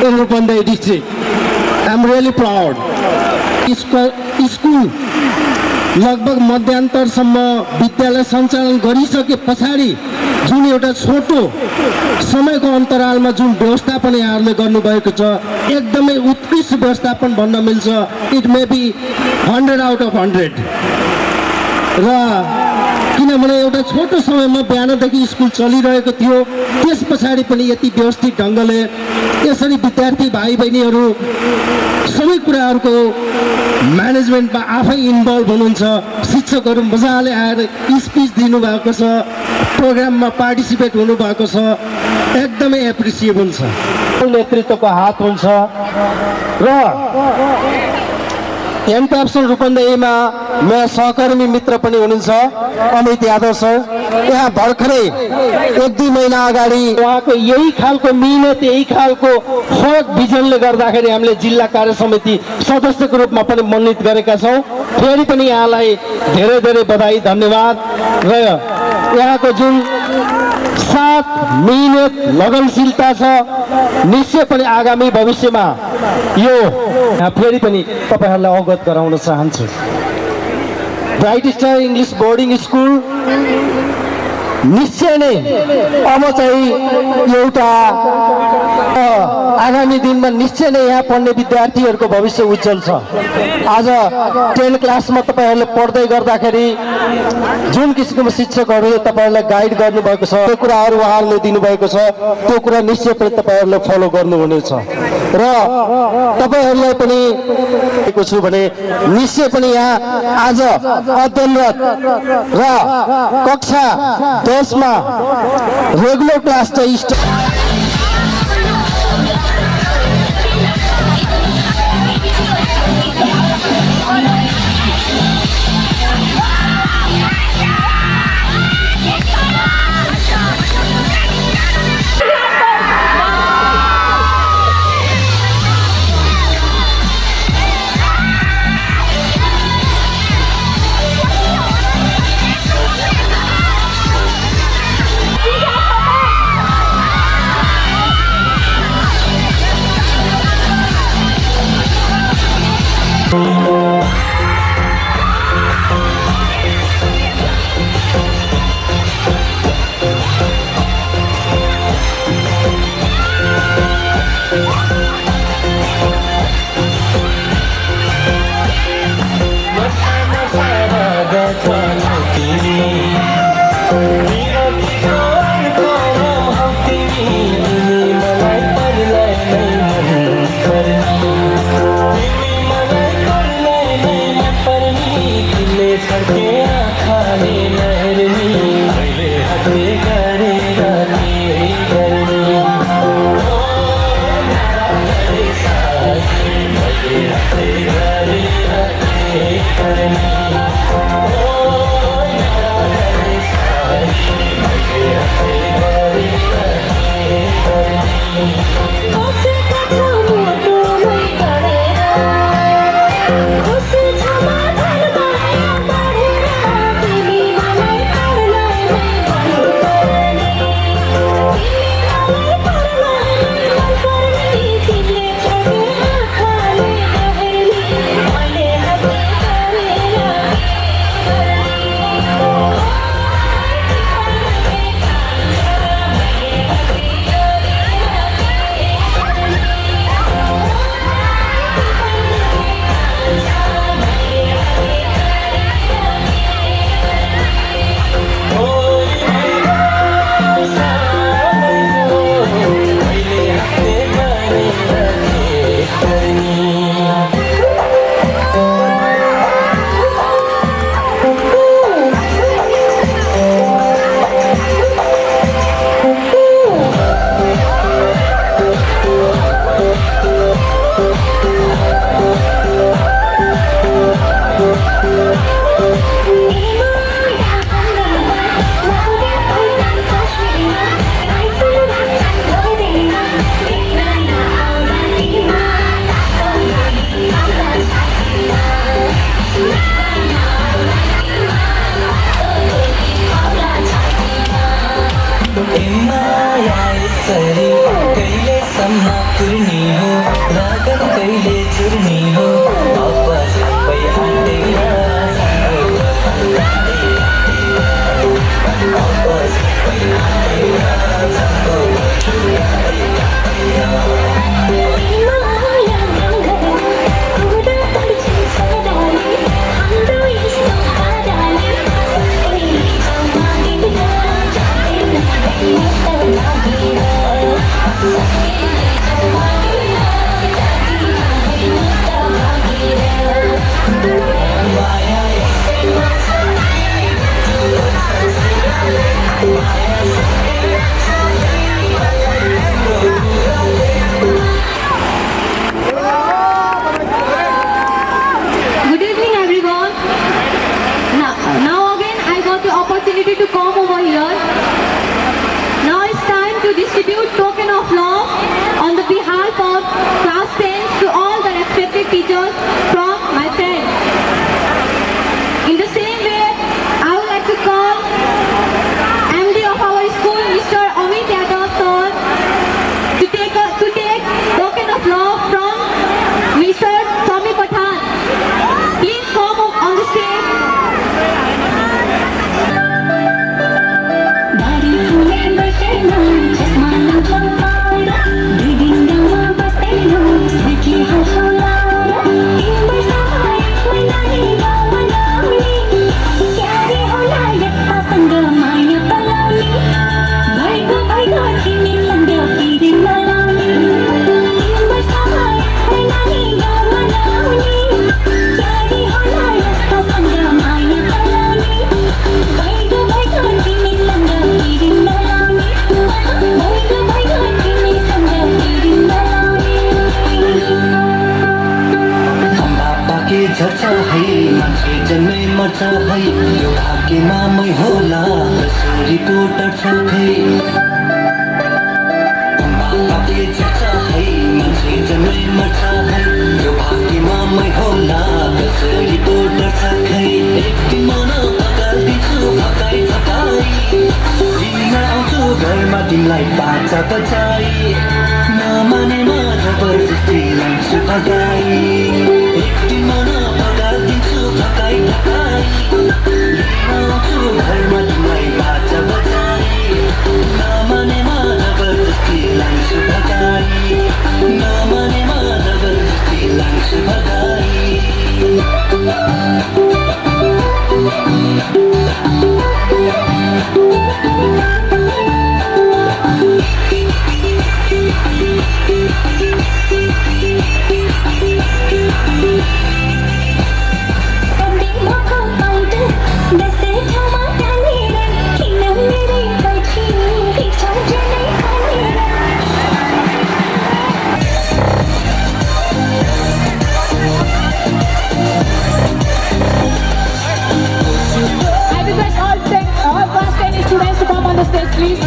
in Rupandehi district. I am really proud. School लगभग मध्यान्तरसम्म विद्यालय सञ्चालन गरिसके पछाडि जुन एउटा छोटो समयको अन्तरालमा जुन व्यवस्थापन यहाँहरूले गर्नुभएको छ एकदमै उत्कृष्ट व्यवस्थापन भन्न मिल्छ। It may be 100 out of 100 र किनभने एउटा छोटो समयमा बिहानदेखि स्कुल चलिरहेको थियो, त्यस पछाडि पनि यति व्यवस्थित ढङ्गले यसरी विद्यार्थी भाइ बहिनीहरू सबै कुराहरूको म्यानेजमेन्टमा आफै इन्भल्भ हुनुहुन्छ। शिक्षकहरू मजाले आएर स्पिच दिनुभएको छ, प्रोग्राममा पार्टिसिपेट हुनुभएको छ, एकदमै एप्रिसिएबल छ। नेतृत्वको हात हुन्छ र एन प्याप्सन रूपन्देहीमा मेरा सहकर्मी मित्र पनि हुनुहुन्छ अमित यादव सर। यहाँ भर्खरै 1-2 महिना अगाडि उहाँको यही खालको मिहिनेत, यही खालको फरक भिजनले गर्दाखेरि हामीले जिल्ला कार्य समिति सदस्यको रूपमा पनि मनोनित गरेका छौँ। फेरि पनि यहाँलाई धेरै धेरै बधाई, धन्यवाद। र यहाँको जुन साथ मिहिनेत लगनशीलता छ निश्चय पनि आगामी भविष्यमा यो फेरि पनि तपाईँहरूलाई अवगत गराउन चाहन्छु। Bright Star English boarding school निश्चय नै अब चाहिँ एउटा आगामी दिनमा निश्चय नै यहाँ पढ्ने विद्यार्थीहरूको भविष्य उज्जवल छ। आज 10 क्लासमा तपाईँहरूले पढ्दै गर्दाखेरि जुन किसिमको शिक्षकहरूले तपाईँहरूलाई गाइड गर्नुभएको छ, त्यो कुराहरू उहाँहरूले दिनुभएको छ, त्यो कुरा निश्चय पनि तपाईँहरूले फलो गर्नुहुनेछ। र तपाईँहरूलाई पनि छु भने निश्चय पनि यहाँ आज अध्ययनरत र कक्षा 10 मा रेगुलर क्लास चाहिँ चुर्नी हो लगन कहिले चुर्नी हो अब सबै आँटेर Good evening, everyone. Now again, I got the opportunity to come over here. Now it's time to distribute token of love on the behalf of class 10 to all the respected teachers from my friends. In the same way, I would like to call MD of our school, Mr. Amit Yadav sir, to take token of love from Mr. Swami Pathan. Please come up on the stage. Dari fulen berkena, jasmani berpara, dinding bersteno, sedikit hal-hal. Tim bersama menari menari, tiada holayat pasangga maya pelani. Baik-baik kini sangga piring melani. Tim bersama menari menari, tiada holayat pasangga maya pelani. Baik-baik kini sangga piring melani. Baik-baik kini sangga piring melani. बाबाके झर्छ है मान्छे जन्मै मर्छ है यो भाग्यमा मै होला कसरीको टर्छ खै बाबाके झर्छ है मान्छे जन्मै मर्छ है यो भाग्यमा मै होला कसरीको टर्छ खै एक दिन मन पकाल्दिन्छु फकाइ फकाइ दिन आउँछु घरमा तिमीलाई बाचा बचाइ नमानेमा जबरजस्ती लान्छु फकाइ एक दिन मन पकाल्दिन्छु फकाइ फकाइ आउँछु घरमा तिमीलाई बाचा बचाइ नमानेमा जबरजस्ती लान्छु फकाइ नमानेमा जबरजस्ती लान्छु फकाइ I request all class 10 students to come on the stage, please.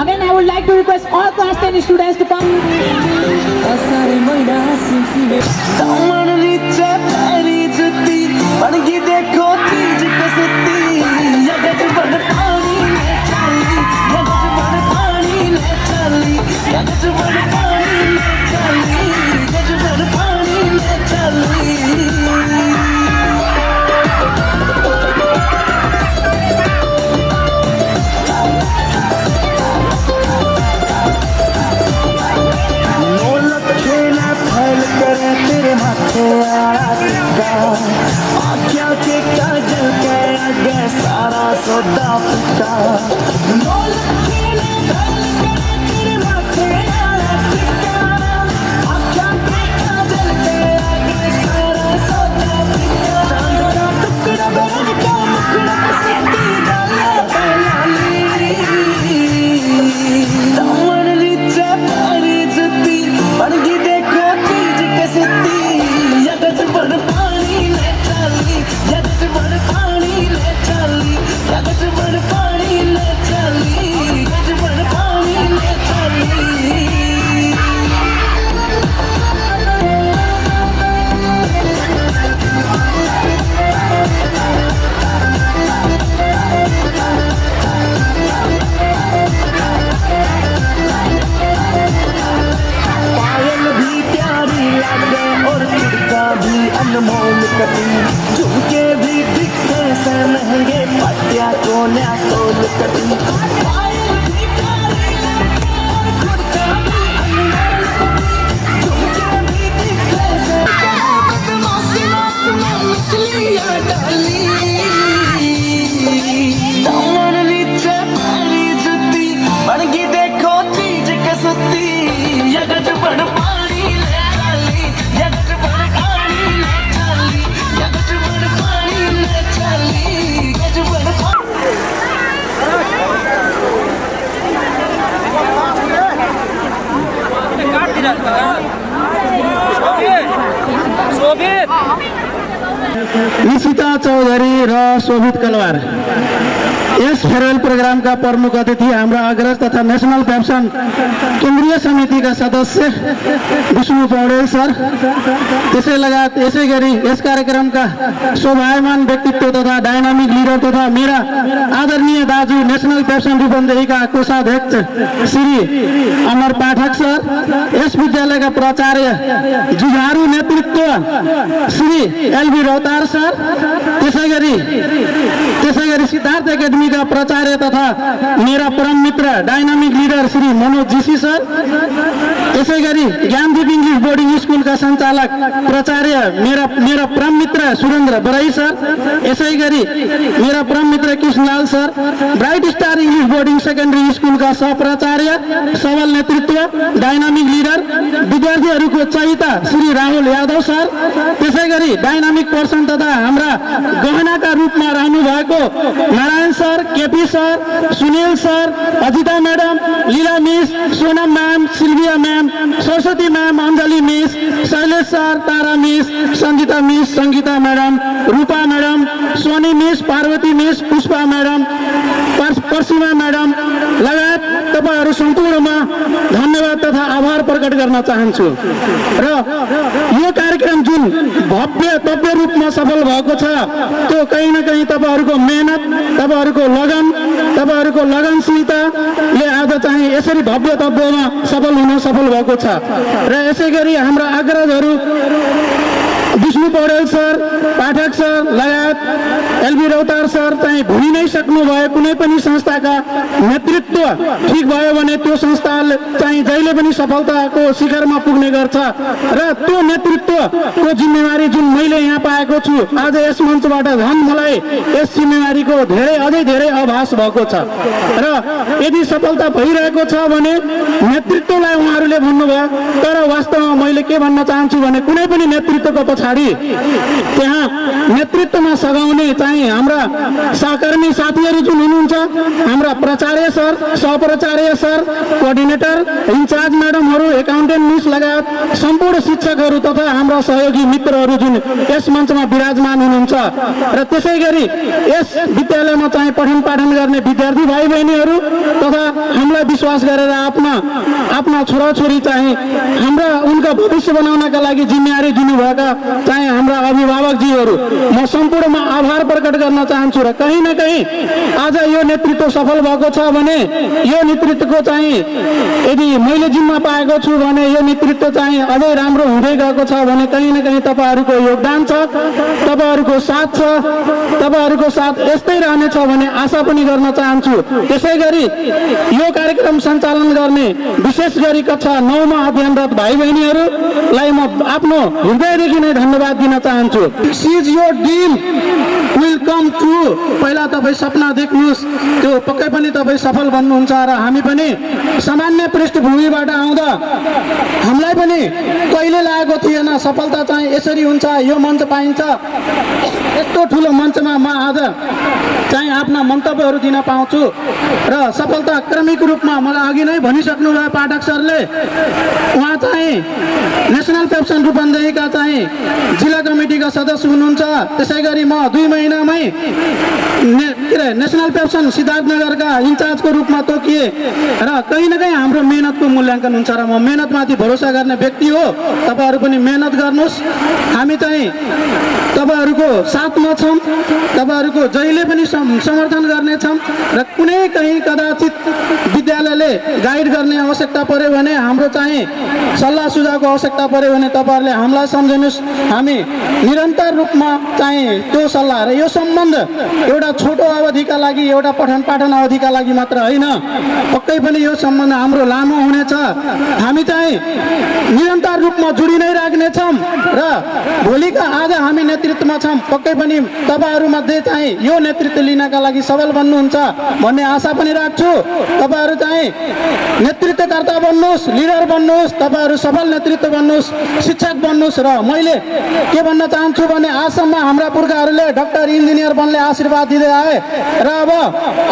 Again, I would like to request all class 10 students to come. फैल कर तेरे माथे चौधरी र शोभित कलवार। यस फेयरवेल प्रोग्रामका प्रमुख अतिथि हाम्रा अग्रज तथा नेसनल पेप्सन केन्द्रीय समितिका सदस्य विष्णु पौडेल सर, त्यसै लगायत यसै गरी यस कार्यक्रमका शोभायमान व्यक्तित्व तथा डायनामिक लिडर तथा मेरा आदरणीय दाजु नेसनल पेप्सन रूपन्देहीका कोषाध्यक्ष श्री अमर पाठक सर, यस विद्यालयका प्राचार्य जुझारू नेतृत्व श्री एलबी रौतार सर, त्यसै गरी सिद्धार्थ एकाडेमीका प्राचार्य तथा मेरा परम मित्र dynamic leader Shri Manoj GC sir, त्यसै गरी ज्ञानदीप इङ्ग्लिस बोर्डिङ स्कुलका सञ्चालक प्राचार्य मेरा परम मित्र सुरेन्द्र बराई सर, यसै गरी मेरा परम मित्र Krishnalal sir, Bright Star English Boarding Secondary स्कुलका सहप्राचार्य सबल नेतृत्व डायनामिक लिडर विद्यार्थीहरूको चहिता श्री राहुल यादव सर, त्यसै गरी डायनामिक पर्सन तथा हाम्रा गहनाका रूपमा रहनु भएको Narayan sir, KP sir, Sunil sir, Ajita madam, Leela miss, Sonam ma'am, Sylvia ma'am, Saraswati ma'am, Anjali miss, Shailesh sir, Tara miss, Sangita miss, Sangita madam, Rupa madam, Soni miss, Parvati miss, Pushpa madam, Parsima madam लगायत तपाईँहरू सम्पूर्णमा धन्यवाद तथा आभार प्रकट गर्न चाहन्छु। र यो कार्यक्रम जुन भव्य रूपमा सफल भएको छ त्यो कहीँ न कहीँ तपाईँहरूको मेहनत, तपाईँहरूको लगनशीलताले आज चाहिँ यसरी भव्य तब्यमा सफल भएको छ। र यसै गरी हाम्रा अग्रजहरू विष्णु पौडेल सर, पाठक सर लगायत एलबी रौतार सर चाहिँ भुलि नै सक्नु भयो। कुनै पनि संस्थाका नेतृत्व ठिक भयो भने त्यो संस्थाले चाहिँ जहिले पनि सफलताको शिखरमा पुग्ने गर्छ र त्यो नेतृत्वको जिम्मेवारी जुन मैले यहाँ पाएको छु आज यस मञ्चबाट झन् मलाई यस जिम्मेवारीको अझै धेरै आभास भएको छ। र यदि सफलता भइरहेको छ भने नेतृत्वलाई उहाँहरूले भन्नुभयो, तर वास्तवमा मैले के भन्न चाहन्छु भने कुनै पनि नेतृत्वको पछाडि त्यहाँ नेतृत्वमा सघाउने चाहिँ हाम्रा सहकर्मी साथीहरू जुन हुनुहुन्छ, हाम्रा प्राचार्य सर, सहप्राचार्य सर, कोअर्डिनेटर, इन्चार्ज म्याडमहरू, एकाउन्टेन्ट मिस लगायत सम्पूर्ण शिक्षकहरू तथा हाम्रा सहयोगी मित्रहरू जुन यस मञ्चमा विराजमान हुनुहुन्छ र त्यसै गरी यस विद्यालयमा चाहिँ पठन पाठन गर्ने विद्यार्थी भाइ बहिनीहरू तथा हामीलाई विश्वास गरेर आफ्ना छोराछोरी चाहिँ हाम्रा उनका भविष्य बनाउनका लागि जिम्मेवारी दिनुभएका चाहिँ हाम्रा अभिभावकजीहरू म सम्पूर्णमा आभार प्रकट गर्न चाहन्छु। र कहीँ न कहीँ आज यो नेतृत्व सफल भएको छ भने यो नेतृत्वको चाहिँ यदि मैले जिम्मा पाएको छु भने यो नेतृत्व चाहिँ अझै राम्रो हुँदै गएको छ भने कहीँ न कहीँ तपाईँहरूको योगदान छ, तपाईँहरूको साथ छ, तपाईँहरूको साथ यस्तै रहनेछ भन्ने आशा पनि गर्न चाहन्छु। त्यसै गरी यो कार्यक्रम सञ्चालन गर्ने विशेष गरी कक्षा 9 मा अध्ययनरत भाइ बहिनीहरूलाई म आफ्नो हृदयदेखि नै धन्यवाद दिन चाहन्छु। Seize your dream will come true. पहिला तपाईँ सपना देख्नुहोस्, त्यो पक्कै पनि तपाईँ सफल बन्नुहुन्छ। र हामी पनि सामान्य पृष्ठभूमिबाट आउँदा हामीलाई पनि कहिले लागेको थिएन सफलता चाहिँ यसरी हुन्छ, यो मञ्च पाइन्छ। यस्तो ठुलो मञ्चमा म आज चाहिँ आफ्ना मन्तव्यहरू दिन पाउँछु र सफलता क्रमिक रूपमा मलाई अघि नै भनिसक्नु भयो पाठक सरले। उहाँ चाहिँ नेसनल पेप्सन रूपन्देहीका चाहिँ जिल्ला कमिटीका सदस्य हुनुहुन्छ। त्यसै गरी म 2 महिनामै नेसनल पेप्सन सिद्धार्थनगरका इन्चार्जको रूपमा तोकिए र कहीँ न कहीँ हाम्रो मेहनतको मूल्याङ्कन हुन्छ र म मेहनतमाथि भरोसा गर्ने व्यक्ति हो। तपाईँहरू पनि मेहनत गर्नुहोस्, हामी चाहिँ तपाईँहरूको साथमा छौँ, तपाईँहरूको जहिले पनि समर्थन गर्नेछौँ र कुनै कहीँ कदाचित विद्यालयले गाइड गर्ने आवश्यकता पर्यो भने, हाम्रो चाहिँ सल्लाह सुझावको आवश्यकता पर्यो भने तपाईँहरूले हामीलाई सम्झिनुहोस्। हामी निरन्तर रूपमा चाहिँ त्यो सल्लाह र यो सम्बन्ध एउटा छोटो अवधिका लागि, एउटा पठन पाठन अवधिका लागि मात्र होइन, पक्कै पनि यो सम्बन्ध हाम्रो लामो हुनेछ। हामी चाहिँ निरन्तर रूपमा जोडी नै राख्नेछौँ र भोलिका आज हामी नेतृत्वमा छौँ, पक्कै पनि तपाईँहरूमध्ये चाहिँ यो नेतृत्व लिनका लागि सबल बन्नुहुन्छ भन्ने आशा पनि राख्छु। तपाईँहरू चाहिँ नेतृत्वकर्ता बन्नुहोस्, लिडर बन्नुहोस्, तपाईँहरू सफल नेतृत्व बन्नुहोस्, शिक्षक बन्नुहोस्। र मैले के भन्न चाहन्छु भने आजसम्म हाम्रा पुर्खाहरूले डाक्टर, इन्जिनियर बन्ने आशीर्वाद दिँदै आए र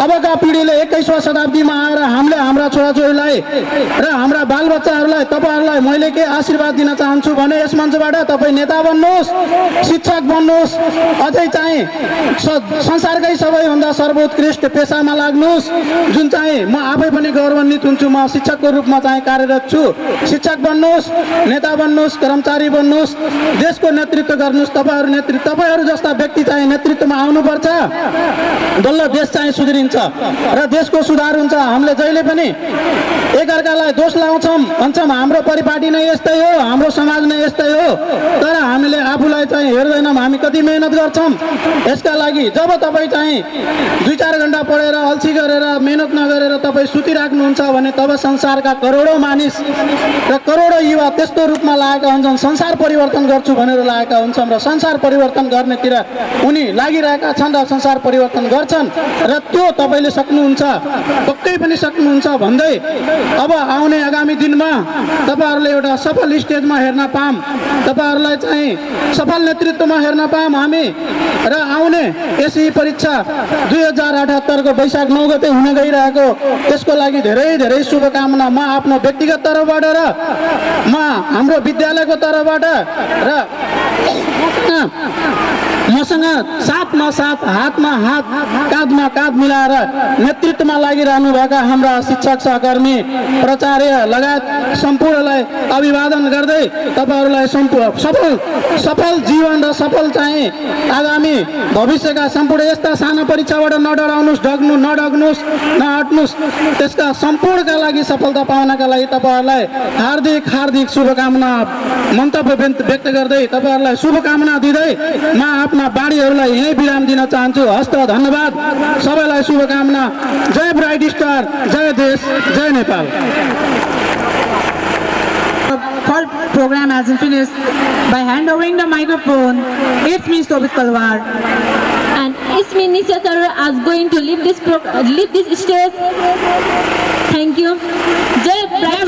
अबका पिँढीले 21औं शताब्दीमा आएर हामीले हाम्रा छोराछोरीलाई र हाम्रा बालबच्चाहरूलाई तपाईँहरूलाई मैले के आशीर्वाद दिन चाहन्छु भने यस मञ्चबाट तपाईँ नेता बन्नुहोस्, शिक्षक बन्नुहोस्, अझै चाहिँ संसारकै सबैभन्दा सर्वोत्कृष्ट पेसामा लाग्नुहोस्, जुन चाहिँ म आफै पनि गौरवान्वित हुन्छु। म शिक्षकको रूपमा चाहिँ कार्यरत छु। शिक्षक बन्नुहोस्, नेता बन्नुहोस्, कर्मचारी बन्नुहोस्, देशको नेतृत्व गर्नुहोस्। तपाईँहरू जस्ता व्यक्ति चाहिँ नेतृत्वमा आउनुपर्छ, बल्ल देश चाहिँ सुध्रिन्छ र देशको सुधार हुन्छ। हामीले जहिले पनि एकअर्कालाई दोष लाउँछौँ, भन्छौँ हाम्रो परिपाटी नै यस्तै हो, हाम्रो समाज नै यस्तै हो, तर हामीले आफूलाई चाहिँ हेर्दैनौँ हामी कति मेहनत गर्छौँ। यसका लागि जब तपाईँ चाहिँ 2-4 घन्टा पढेर अल्छी गरेर मेहनत नगरेर तपाईँ सुतिराख्नुहुन्छ भने तब संसारका करोडौँ मानिस र करोडौँ युवा त्यस्तो रूपमा लागेका हुन्छन्, संसार परिवर्तन गर्छु भनेर लागेका हुन्छन् र संसार परिवर्तन गर्नेतिर उनी लागिरहेका छन् र संसार परिवर्तन गर्छन् र त्यो तपाईँले सक्नुहुन्छ, पक्कै पनि सक्नुहुन्छ भन्दै अब आउने आगामी दिनमा तपाईँहरूले एउटा सफल स्टेजमा हेर्न पाऊँ, तपाईँहरूलाई चाहिँ सफल नेतृत्वमा हेर्न पाऊँ हामी र आउने एसई परीक्षा 2078 को वैशाख 9 गते हुन गइरहेको त्यसको लागि धेरै धेरै शुभकामना म आफ्नो व्यक्तिगत तर्फबाट र म हाम्रो विद्यालयको तर्फबाट र मसँग साथमा साथ हातमा हात काँधमा काँध मिलाएर नेतृत्वमा लागिरहनुभएका हाम्रा शिक्षक सहकर्मी प्राचार्य लगायत सम्पूर्णलाई अभिवादन गर्दै तपाईँहरूलाई सफल जीवन र सफल चाहिँ आगामी भविष्यका सम्पूर्ण यस्ता साना परीक्षाबाट नडराउनुहोस्, नडग्नुहोस्, नहट्नुहोस्, त्यसका सम्पूर्णका लागि सफलता पाउनका लागि तपाईँहरूलाई हार्दिक शुभकामना मन्तव्य व्यक्त गर्दै तपाईँहरूलाई शुभकामना दिँदै म आफ्ना बाणीहरूलाई यही विराम दिन चाहन्छु। हस्त, धन्यवाद, सबैलाई शुभकामना। जय ब्राइट स्टार, जय देश, जय Nepal. Third program has been finished. By handovering the microphone, it's me Sobit Talwar. And it's me Nisha sir is going to leave this stage. Thank you. Jai Bright